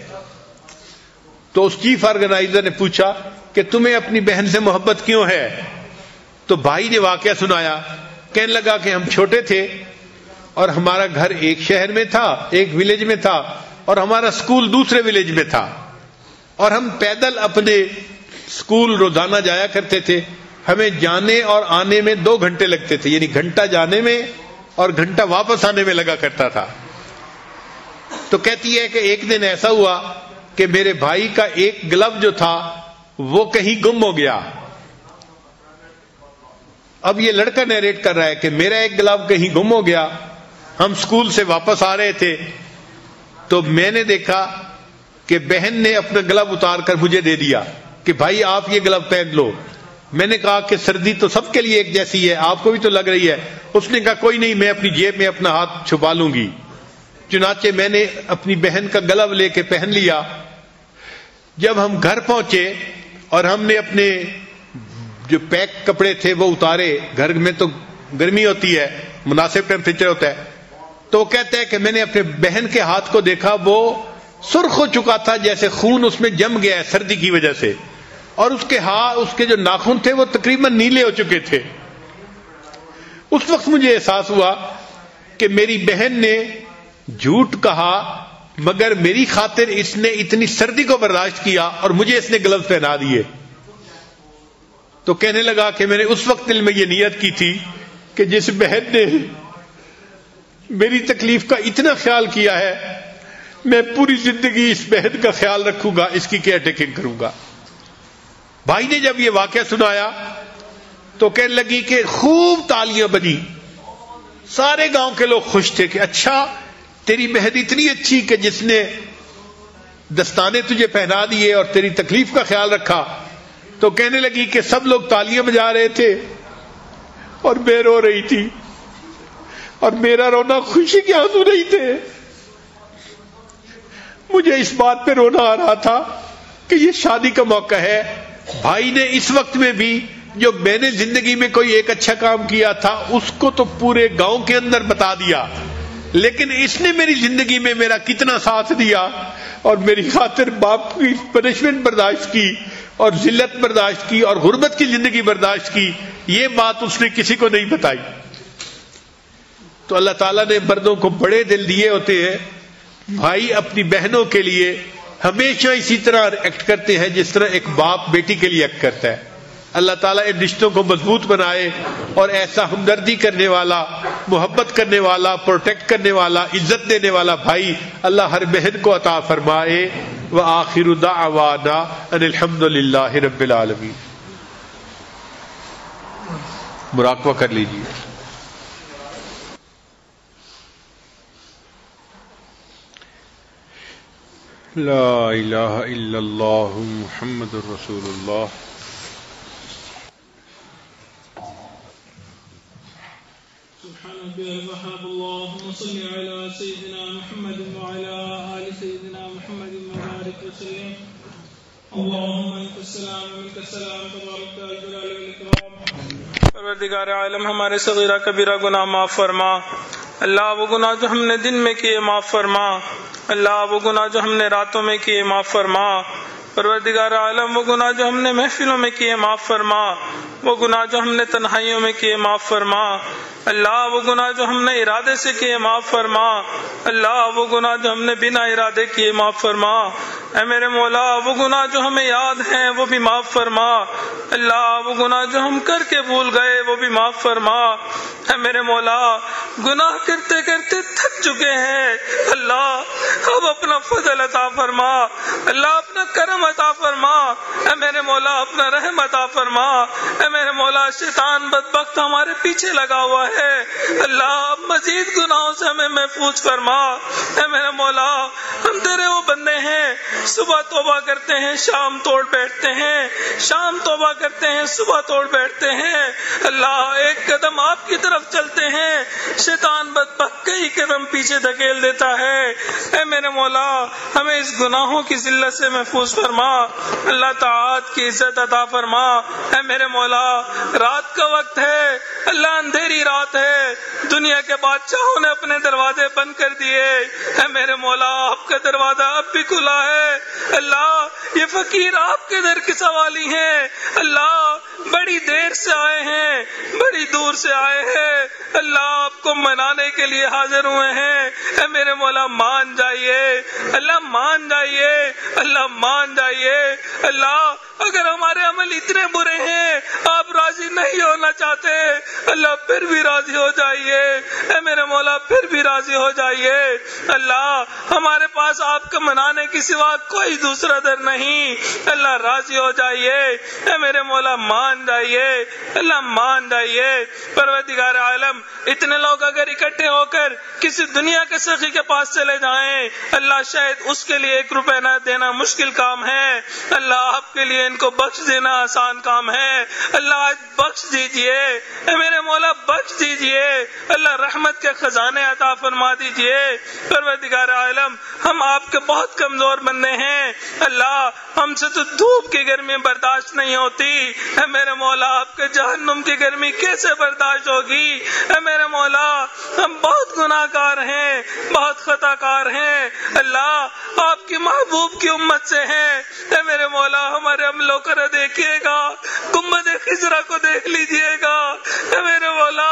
تو اس چیف آرگنائزر نے پوچھا کہ تمہیں اپنی بہن سے محبت کیوں ہے؟ تو بھائی نے واقعہ سنایا. کہنے لگا کہ ہم چھوٹے تھے اور ہمارا گھر ایک شہر میں تھا، ایک ولیج میں تھا، اور ہمارا سکول دوسرے ولیج میں تھا، اور ہم پیدل اپنے سکول روزانہ جایا کرتے تھے. ہمیں جانے اور آنے میں 2 گھنٹے لگتے تھے، یعنی گھنٹہ جانے میں اور گھنٹہ واپس آنے میں لگا کرتا تھا. تو کہتی ہے کہ ایک دن ایسا ہوا کہ میرے بھائی کا ایک گلو جو تھا وہ کہیں گم ہو گیا. اب یہ لڑکا نیریٹ کر رہا ہے کہ میرا ایک گلو کہیں گم ہو گیا. ہم سکول سے واپس آ رہے تھے تو میں نے دیکھا کہ بہن نے اپنا گلو اتار کر مجھے دے دیا کہ بھائی آپ یہ گلو پہن لو. میں نے کہا کہ سردی تو سب کے لیے ایک جیسی ہے، آپ کو بھی تو لگ رہی ہے. اس نے کہا کوئی نہیں، میں اپنی جیب میں اپنا ہاتھ چھپا لوں گی. چنانچہ میں نے اپنی بہن کا گلو لے کے پہن لیا. جب ہم گھر پہنچے اور ہم نے اپنے جو پیک کپڑے تھے وہ اتارے، گھر میں تو گرمی ہوتی ہے، مناسب ٹیمپریچر ہوتا ہے، تو وہ کہتا ہے کہ میں نے اپنے بہن کے ہاتھ کو دیکھا، وہ سرخ ہو چکا تھا، جیسے خون اس میں جم گیا ہے سردی کی وجہ سے، اور اس کے جو ناخن تھے وہ تقریباً نیلے ہو چکے تھے۔ اس وقت مجھے احساس ہوا کہ میری بہن نے جھوٹ کہا، مگر میری خاطر اس نے اتنی سردی کو برداشت کیا اور مجھے اس نے گلوز پہنا دیے۔ تو کہنے لگا کہ میں نے اس وقت دل میں یہ نیت کی تھی کہ جس بہن نے میری تکلیف کا اتنا خیال کیا ہے، میں پوری زندگی اس بہن کا خیال رکھوں گا، اس کی کیئر ٹیکنگ کروں گا۔ بھائی نے جب یہ واقعہ سنایا تو کہنے لگی کہ خوب تالیاں بجی، سارے گاؤں کے لوگ خوش تھے کہ اچھا تیری بہن اتنی اچھی کہ جس نے دستانے تجھے پہنا دیے اور تیری تکلیف کا خیال رکھا۔ تو کہنے لگی کہ سب لوگ تالیاں بجا رہے تھے اور میں رو رہی تھی، اور میرا رونا خوشی کے آنسو نہیں تھے، مجھے اس بات پہ رونا آ رہا تھا کہ یہ شادی کا موقع ہے۔ بھائی نے اس وقت میں بھی جو میں نے زندگی میں کوئی ایک اچھا کام کیا تھا اس کو تو پورے گاؤں کے اندر بتا دیا، لیکن اس نے میری زندگی میں میرا کتنا ساتھ دیا اور میری خاطر باپ کی پنشمنٹ برداشت کی اور ذلت برداشت کی اور غربت کی زندگی برداشت کی، یہ بات اس نے کسی کو نہیں بتائی۔ تو اللہ تعالیٰ نے مردوں کو بڑے دل دیے ہوتے ہیں۔ بھائی اپنی بہنوں کے لیے ہمیشہ اسی طرح ایکٹ کرتے ہیں جس طرح ایک باپ بیٹی کے لیے ایکٹ کرتا ہے۔ اللہ تعالیٰ ان رشتوں کو مضبوط بنائے اور ایسا ہمدردی کرنے والا، محبت کرنے والا، پروٹیکٹ کرنے والا، عزت دینے والا بھائی اللہ ہر بہن کو عطا فرمائے۔ وآخر دعوانا ان الحمد للہ رب العالمین۔ مراقبہ کر لیجیے۔ لا الہ الا اللہ محمد رسول اللہ۔ اللهم صل على سيدنا محمد وعلى آل سيدنا محمد وبارك وسلم۔ اللهم انت السلام ومنك السلام تبارك يا ذا الجلال والاكرام۔ پروردگار عالم ہمارے صغیرہ کبیرہ گناہ معاف فرما۔ اللہ وہ گناہ جو ہم نے دن میں کیے معاف فرما، اللہ وہ گناہ جو ہم نے راتوں میں کیے معاف فرما۔ پروردگار عالم وہ گناہ جو ہم نے محفلوں میں کیے معاف فرما، وہ گناہ جو ہم نے تنہائیوں میں کیے معاف فرما۔ اللہ وہ گناہ جو ہم نے ارادے سے کیے معاف فرما، اللہ وہ گناہ جو ہم نے بنا ارادے کیے معاف فرما۔ اے میرے مولا وہ گناہ جو ہمیں یاد ہیں وہ بھی معاف فرما، اللہ وہ گناہ جو ہم کر کے بھول گئے وہ بھی معاف فرما۔ اے میرے مولا گناہ کرتے کرتے تھک چکے ہیں، اللہ اب اپنا فضل عطا فرما، اللہ اپنا کرم عطا فرما۔ اے میرے مولا اپنا رحم عطا فرما۔ اے میرے مولا شیطان بدبخت ہمارے پیچھے لگا ہوا ہے، اللہ مزید گناہوں سے ہمیں محفوظ فرما۔ اے میرے مولا ہم تیرے وہ بندے ہیں، صبح توبہ کرتے ہیں شام توڑ بیٹھتے ہیں، شام توبہ کرتے ہیں صبح توڑ بیٹھتے ہیں، اللہ ایک قدم آپ کی طرف چلتے ہیں، شیطان بدبخت کئی قدم پیچھے دھکیل دیتا ہے۔ اے میرے مولا ہمیں اس گناہوں کی ذلت سے محفوظ فرما، اللہ طاعت کی عزت عطا فرما۔ اے میرے مولا رات کا وقت ہے، اللہ اندھیری رات ہے، دنیا کے بادشاہوں نے اپنے دروازے بند کر دیے، اے میرے مولا آپ کا دروازہ اب بھی کھلا ہے۔ اللہ یہ فقیر آپ کے در کے سوالی ہیں، اللہ بڑی دیر سے آئے ہیں، بڑی دور سے آئے ہیں، اللہ آپ کو منانے کے لیے حاضر ہوئے ہیں۔ اے میرے مولا مان جائیے، اللہ مان جائیے، اللہ مان جائیے۔ اللہ اگر ہمارے عمل اتنے برے ہیں آپ راضی نہیں ہونا چاہتے، اللہ پھر بھی راضی ہو جائیے، اے میرے مولا پھر بھی راضی ہو جائیے۔ اللہ ہمارے پاس آپ کو منانے کی سوا کوئی دوسرا در نہیں، اللہ راضی ہو جائیے، اے میرے مولا مان جائیے، اللہ مان جائیے۔ پروردگار عالم اتنے لوگ اگر اکٹھے ہو کر کسی دنیا کے سخی کے پاس چلے جائیں، اللہ شاید اس کے لیے 1 روپے نہ دینا مشکل کام ہے، اللہ آپ کے لیے ان کو بخش دینا آسان کام ہے، اللہ آج بخش دیجئے۔ اے میرے میرے مولا بخش دیجئے، اللہ رحمت کے خزانے عطا فرما دیجئے۔ پروردگار عالم ہم آپ کے بہت کمزور بندے ہیں، اللہ ہم سے تو دھوپ کی گرمی برداشت نہیں ہوتی، اے میرے مولا آپ کے جہنم کی گرمی کیسے برداشت ہوگی؟ اے میرے مولا ہم بہت گناہ گار ہیں، بہت خطا کار ہیں، اللہ آپ کی محبوب کی امت سے ہیں، اے میرے مولا ہمارے عملوں کو نہ دیکھیے گا، گنبد خضرا کو دیکھ لیجئے گا، اے میرے مولا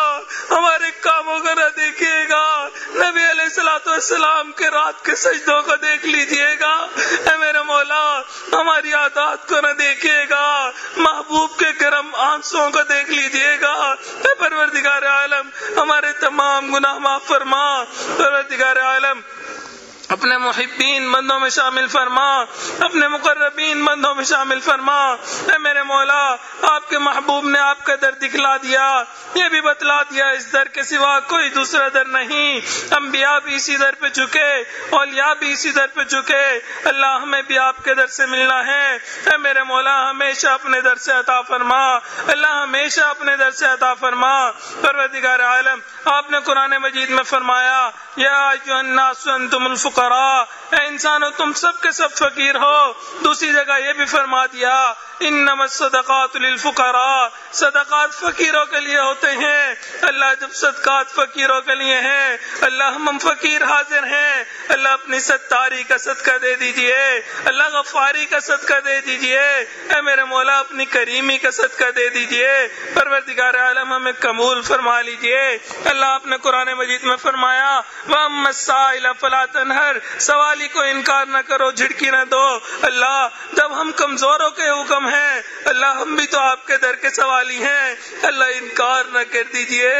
ہمارے کاموں کو نہ دیکھیے گا، نبی علیہ السلام کے رات کے سجدوں کو دیکھ لیجئے گا، اے میرے مولا ہماری عادات کو نہ دیکھیے گا، محبوب کے کرم آنسوں کو دیکھ لیجئے گا، اے پروردگار عالم ہمارے تمام گناہ معاف فرما۔ پروردگار عالم اپنے محبین بندوں میں شامل فرما، اپنے مقربین بندوں میں شامل فرما۔ اے میرے مولا آپ کے محبوب نے آپ کا در دکھلا دیا، یہ بھی بتلا دیا اس در کے سوا کوئی دوسرا در نہیں، انبیاء بھی اسی در پہ جھکے، اولیاء بھی اسی در پہ جھکے، اللہ ہمیں بھی آپ کے در سے ملنا ہے۔ اے میرے مولا ہمیشہ اپنے در سے عطا فرما، اللہ ہمیشہ اپنے در سے عطا فرما۔ پروردگار عالم آپ نے قرآن مجید میں فرمایا یا ایھا الناس انتم الفقراء، اے انسانو تم سب کے سب فقیر ہو۔ دوسری جگہ یہ بھی فرما دیا انما الصدقات للفقراء، صدقات فقیروں کے لیے ہوتے ہیں۔ اللہ جب صدقات فقیروں کے لیے ہیں، اللہ ہم فقیر حاضر ہیں، اللہ اپنی ستاری کا صدقہ دے دیجئے، اللہ غفاری کا صدقہ دے دیجئے، اے میرے مولا اپنی کریمی کا صدقہ دے دیجئے۔ پروردگار عالم ہمیں قبول فرما لیجئے۔ اللہ آپ نے قرآن مجید میں فرمایا وَأَمَّا السَّائِلَ فَلَا تَنْهَرْ، سوالی کو انکار نہ کرو، جھڑکی نہ دو۔ اللہ جب ہم کمزوروں کے حکم ہیں، اللہ ہم بھی تو آپ کے در کے سوالی ہیں، اللہ انکار نہ کر دیجئے،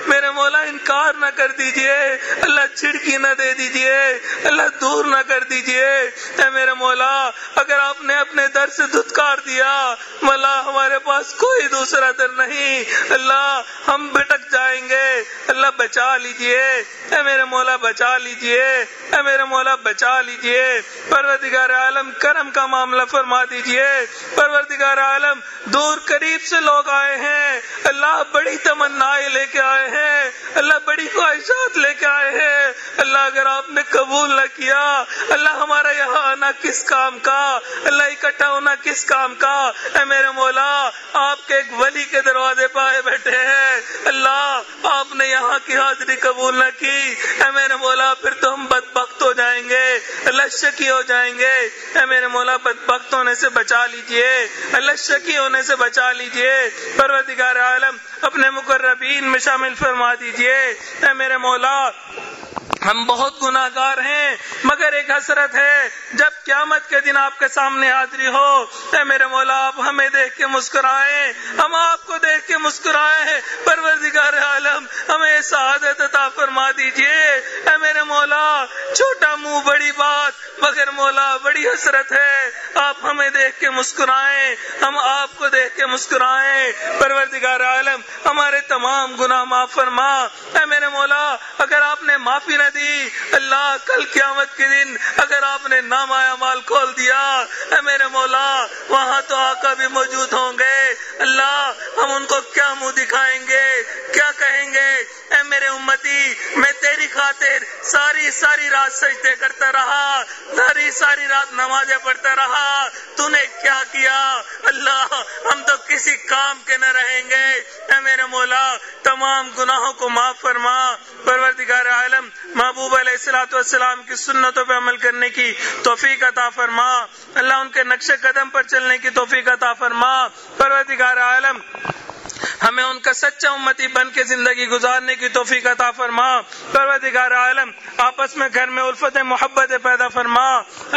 میرے مولا انکار نہ کر دیجئے، اللہ جھڑکی نہ دے دیجئے، اللہ دور نہ کر دیجئے۔ اے میرے مولا اگر آپ نے اپنے در سے دھتکار دیا، مولا ہمارے پاس کوئی دوسرا در نہیں، اللہ ہم بھٹک جائیں گے، اللہ بچا لیجئے، اے میرے مولا بچا لیجئے، اے میرے مولا بچا لیجئے۔ پروردگار عالم کرم کا معاملہ فرما دیجئے۔ پروردگار عالم دور قریب سے لوگ آئے ہیں، اللہ بڑی تمنائیں لے کے آئے ہیں، اللہ بڑی خواہشات لے کے آئے ہیں، اللہ اگر آپ نے قبول نہ کیا، اللہ ہمارا یہاں آنا کس کام کا، اللہ اکٹھا ہونا کس کام کا؟ اے میرے مولا آپ کے ایک ولی کے دروازے پہ آئے بیٹھے ہیں، اللہ آپ نے یہاں کی حاضری قبول نہ کی، اے میرے مولا پھر تو ہم بدبخت ہو جائیں گے، اللہ شکی ہو جائیں گے، اے میرے مولا بدبخت ہونے سے بچا لیجئے، اللہ شکی ہونے سے بچا لیجئے۔ پروردگار عالم اپنے مقربین میں شامل فرما دیجئے۔ اے میرے مولا ہم بہت گناہ گار ہیں، مگر ایک حسرت ہے جب قیامت کے دن آپ کے سامنے حاضری ہو، اے میرے مولا آپ ہمیں دیکھ کے مسکرائیں، ہم آپ کو دیکھ کے مسکرائیں۔ پروردگار عالم ہمیں سعادت عطا فرما دیجئے۔ اے میرے مولا چھوٹا منہ بڑی بات، مگر مولا بڑی حسرت ہے، آپ ہمیں دیکھ کے مسکرائیں، ہم آپ کو دیکھ کے مسکرائیں۔ پروردگار عالم ہمارے تمام گناہ معاف فرما۔ اے میرے مولا اگر آپ نے معافی نہ دی، اللہ کل قیامت کے دن اگر آپ نے نامہ اعمال کھول دیا، اے میرے مولا وہاں تو آقا بھی موجود ہوں گے، اللہ ہم ان کو کیا منہ دکھائیں گے، کیا کہیں گے؟ اے میرے امتی میں تیری خاطر ساری رات سجدے کرتا رہا، ساری رات نمازیں پڑھتا رہا، تو نے کیا کیا؟ اللہ ہم تو کسی کام کے نہ رہیں گے، اے میرے مولا تمام گناہوں کو معاف فرما۔ پروردگار عالم محبوب علیہ السلام کی سنتوں پہ عمل کرنے کی توفیق عطا فرما، اللہ ان کے نقش قدم پر چلنے کی توفیق عطا فرما۔ پروردگار عالم ہمیں ان کا سچا امتی بن کے زندگی گزارنے کی توفیق عطا فرما۔ پروردگار عالم آپس میں گھر میں الفت محبت پیدا فرما،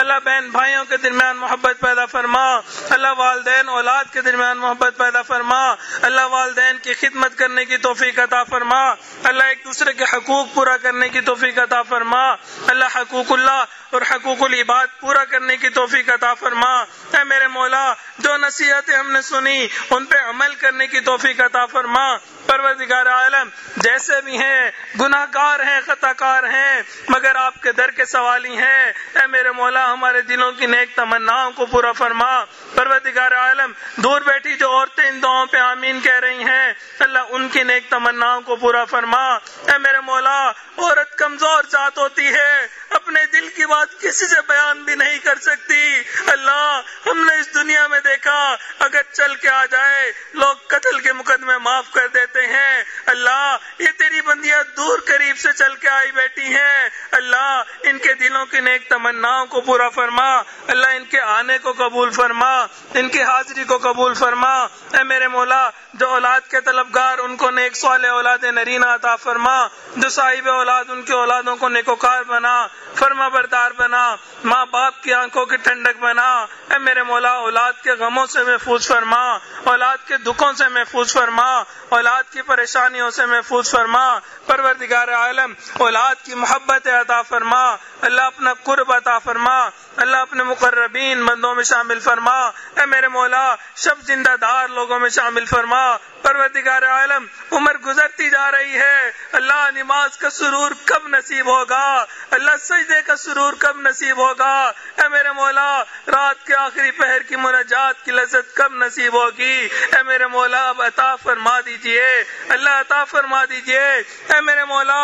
اللہ بہن بھائیوں کے درمیان محبت پیدا فرما، اللہ والدین اولاد کے درمیان محبت پیدا فرما، اللہ والدین کی خدمت کرنے کی توفیق عطا فرما، اللہ ایک دوسرے کے حقوق پورا کرنے کی توفیق عطا فرما، اللہ حقوق اللہ اور حقوق العباد پورا کرنے کی توفیق عطا فرما۔ اے میرے مولا جو نصیحتیں ہم نے سنی ان پہ عمل کرنے کی توفیق عطا فرما۔ پروردگار عالم جیسے بھی ہیں گناہ گار ہیں، خطا کار ہیں، مگر آپ کے در کے سوالی ہیں، اے میرے مولا ہمارے دلوں کی نیک تمناؤں کو پورا فرما۔ پروردگار عالم دور بیٹھی جو عورتیں ان دعاؤں پہ آمین کہہ رہی ہیں، اللہ ان کی نیک تمناؤں کو پورا فرما۔ اے میرے مولا، عورت کمزور ذات ہوتی ہے، اپنے دل کی بات کسی سے بیان بھی نہیں کر سکتی۔ اللہ ہم نے اس دنیا میں دیکھا، اگر چل کے آ جائے لوگ قتل کے مقدمے معاف کر دیتے ہیں۔ اللہ یہ تیری بندیاں دور قریب سے چل کے آئی بیٹھی ہیں، اللہ ان کے دلوں کی نیک تمناؤں کو پورا فرما، اللہ ان کے آنے کو قبول فرما، ان کی حاضری کو قبول فرما۔ اے میرے مولا، جو اولاد کے طلبگار ان کو نیک صالح اولاد نرینہ عطا فرما، جو صاحب اولاد ان کی اولادوں کو نیکوکار بنا، فرما بردار بنا، ماں باپ کی آنکھوں کی ٹھنڈک بنا۔ اے میرے مولا، اولاد کے غموں سے محفوظ فرما، اولاد کے دکھوں سے محفوظ فرما، اولاد کی پریشانیوں سے محفوظ فرما۔ پروردگار عالم اولاد کی محبت عطا فرما، اللہ اپنا قرب عطا فرما، اللہ اپنے مقربین بندوں میں شامل فرما۔ اے میرے مولا، شب زندہ دار لوگوں میں شامل فرما۔ پروردگار عالم عمر گزرتی جا رہی ہے، اللہ نماز کا سرور کب نصیب ہوگا، اللہ سجدے کا سرور کب نصیب ہوگا، اے میرے مولا رات کے آخری پہر کی مناجات کی لذت کب نصیب ہوگی، اے میرے مولا اب عطا فرما دیجئے، اللہ عطا فرما دیجئے۔ اے میرے مولا،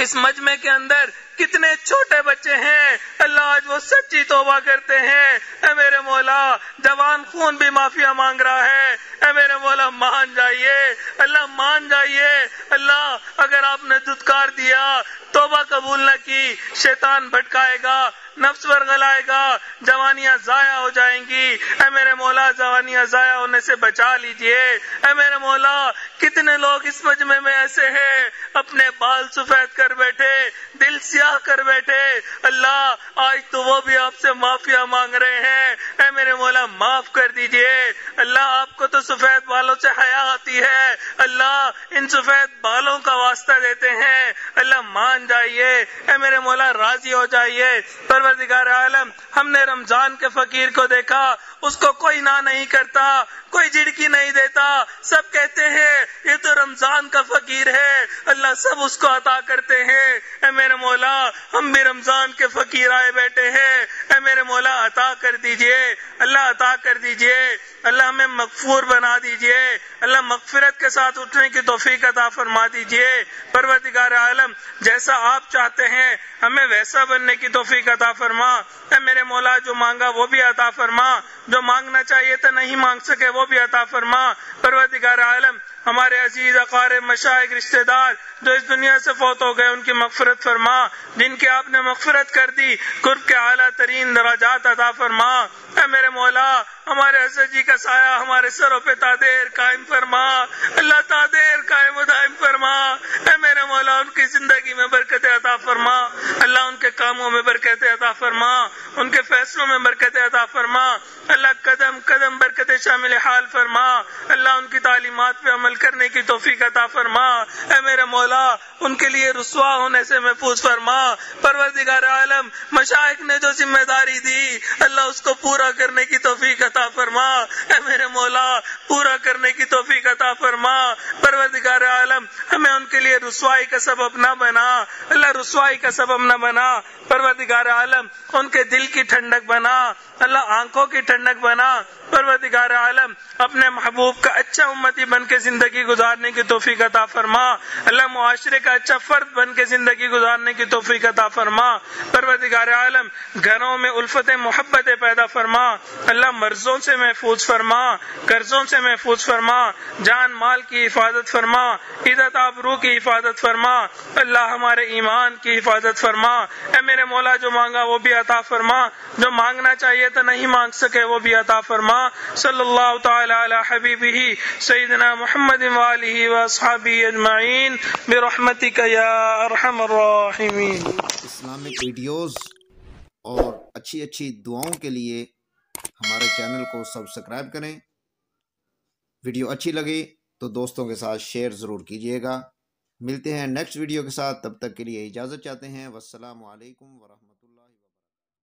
اس مجمع کے اندر کتنے چھوٹے بچے ہیں، اللہ آج وہ سچی توبہ کرتے ہیں۔ اے میرے مولا، جوان خون بھی معافیا مانگ رہا ہے، اے میرے مولا مان جائیے، اللہ مان جائیے۔ اللہ اگر آپ نے دھتکار دیا، توبہ قبول نہ کی، شیطان بھٹکائے گا، نفس ورغلائے گا، جوانیاں ضائع ہو جائیں گی۔ اے میرے مولا، جوانیاں ضائع ہونے سے بچا لیجئے۔ اے میرے مولا، کتنے لوگ اس مجمع میں ایسے ہیں اپنے بال سفید کر بیٹھے، دل سیاہ کر بیٹھے، اللہ آج تو وہ بھی آپ سے معافیا مانگ رہے ہیں۔ اے میرے مولا معاف کر دیجئے، اللہ آپ کو تو سفید بالوں سے حیا آتی ہے، اللہ ان سفید بالوں کا واسطہ دیتے ہیں، اللہ مان جائیے۔ اے میرے مولا راضی ہو جائیے۔ پروردگار عالم، ہم نے رمضان کے فقیر کو دیکھا، اس کو کوئی نہ نہیں کرتا، کوئی جھڑکی نہیں دیتا، سب کہتے ہیں یہ تو رمضان کا فقیر ہے، اللہ سب اس کو عطا کرتے ہیں۔ اے میرے مولا، ہم بھی رمضان کے فقیر آئے بیٹھے ہیں، اے میرے مولا عطا کر دیجئے، اللہ عطا کر دیجئے، اللہ ہمیں مغفور بنا دیجئے، اللہ مغفرت کے ساتھ اٹھنے کی توفیق عطا فرما دیجئے۔ پروردگار عالم، جیسا آپ چاہتے ہیں ہمیں ویسا بننے کی توفیق عطا فرما۔ اے میرے مولا، جو مانگا وہ بھی عطا فرما، جو مانگنا چاہیے تو نہیں مانگ سکے وہ بھی عطا فرما۔ پروردگار عالم، ہمارے عزیز اقارب مشائخ رشتہ دار جو اس دنیا سے فوت ہو گئے ان کی مغفرت فرما، جن کی آپ نے مغفرت کر دی قرب کے اعلیٰ ترین درجات عطا فرما۔ اے میرے مولا، ہمارے حضرت جی کا سایہ ہمارے سروں پہ تادیر قائم فرما، اللہ تادیر قائم و دائم فرما۔ اے میرے مولا، ان کی زندگی میں برکت عطا فرما، اللہ ان کے کاموں میں برکت عطا فرما، ان کے فیصلوں میں برکت عطا فرما، اللہ قدم قدم برکت شامل حال فرما، اللہ ان کی تعلیمات پہ عمل کرنے کی توفیق عطا فرما۔ اے میرے مولا، ان کے لیے رسوا ہونے سے محفوظ فرما۔ پروردگار عالم، مشائخ نے جو ذمہ داری دی اللہ اس کو پورا کرنے کی توفیق عطا فرما، اے میرے مولا پورا کرنے کی توفیق عطا فرما۔ پروردگار عالم، ہمیں ان کے لیے رسوائی کا سبب نہ بنا، اللہ رسوائی کا سبب نہ بنا۔ پروردگار عالم، ان کے دل کی ٹھنڈک بنا، اللہ آنکھوں کی ٹھنڈک بنا۔ پروردگار عالم، اپنے محبوب کا اچھا امتی بن کے زندگی گزارنے کی توفیق عطا فرما، اللہ معاشرے کا اچھا فرد بن کے زندگی گزارنے کی توفیق عطا فرما۔ پروردگار عالم، گھروں میں الفت محبت پیدا فرما، اللہ مرضوں سے محفوظ فرما، قرضوں سے محفوظ فرما، جان مال کی حفاظت فرما، عزت آبرو کی حفاظت فرما، اللہ ہمارے ایمان کی حفاظت فرما۔ اے میرے مولا، جو مانگا وہ بھی عطا فرما، جو مانگنا چاہیے تو نہیں مانگ سکے وہ بھی عطا فرما۔ صلی اللہ تعالی علی حبیبہ سیدنا محمد وآلہ واصحابہ اجمعین برحمتک یا ارحم الراحمین۔ اسلامک ویڈیوز اور اچھی اچھی دعاؤں کے لیے ہمارے چینل کو سبسکرائب کریں۔ ویڈیو اچھی لگی تو دوستوں کے ساتھ شیئر ضرور کیجیے گا۔ ملتے ہیں نیکسٹ ویڈیو کے ساتھ، تب تک کے لیے اجازت چاہتے ہیں۔ والسلام علیکم ورحمۃ اللہ۔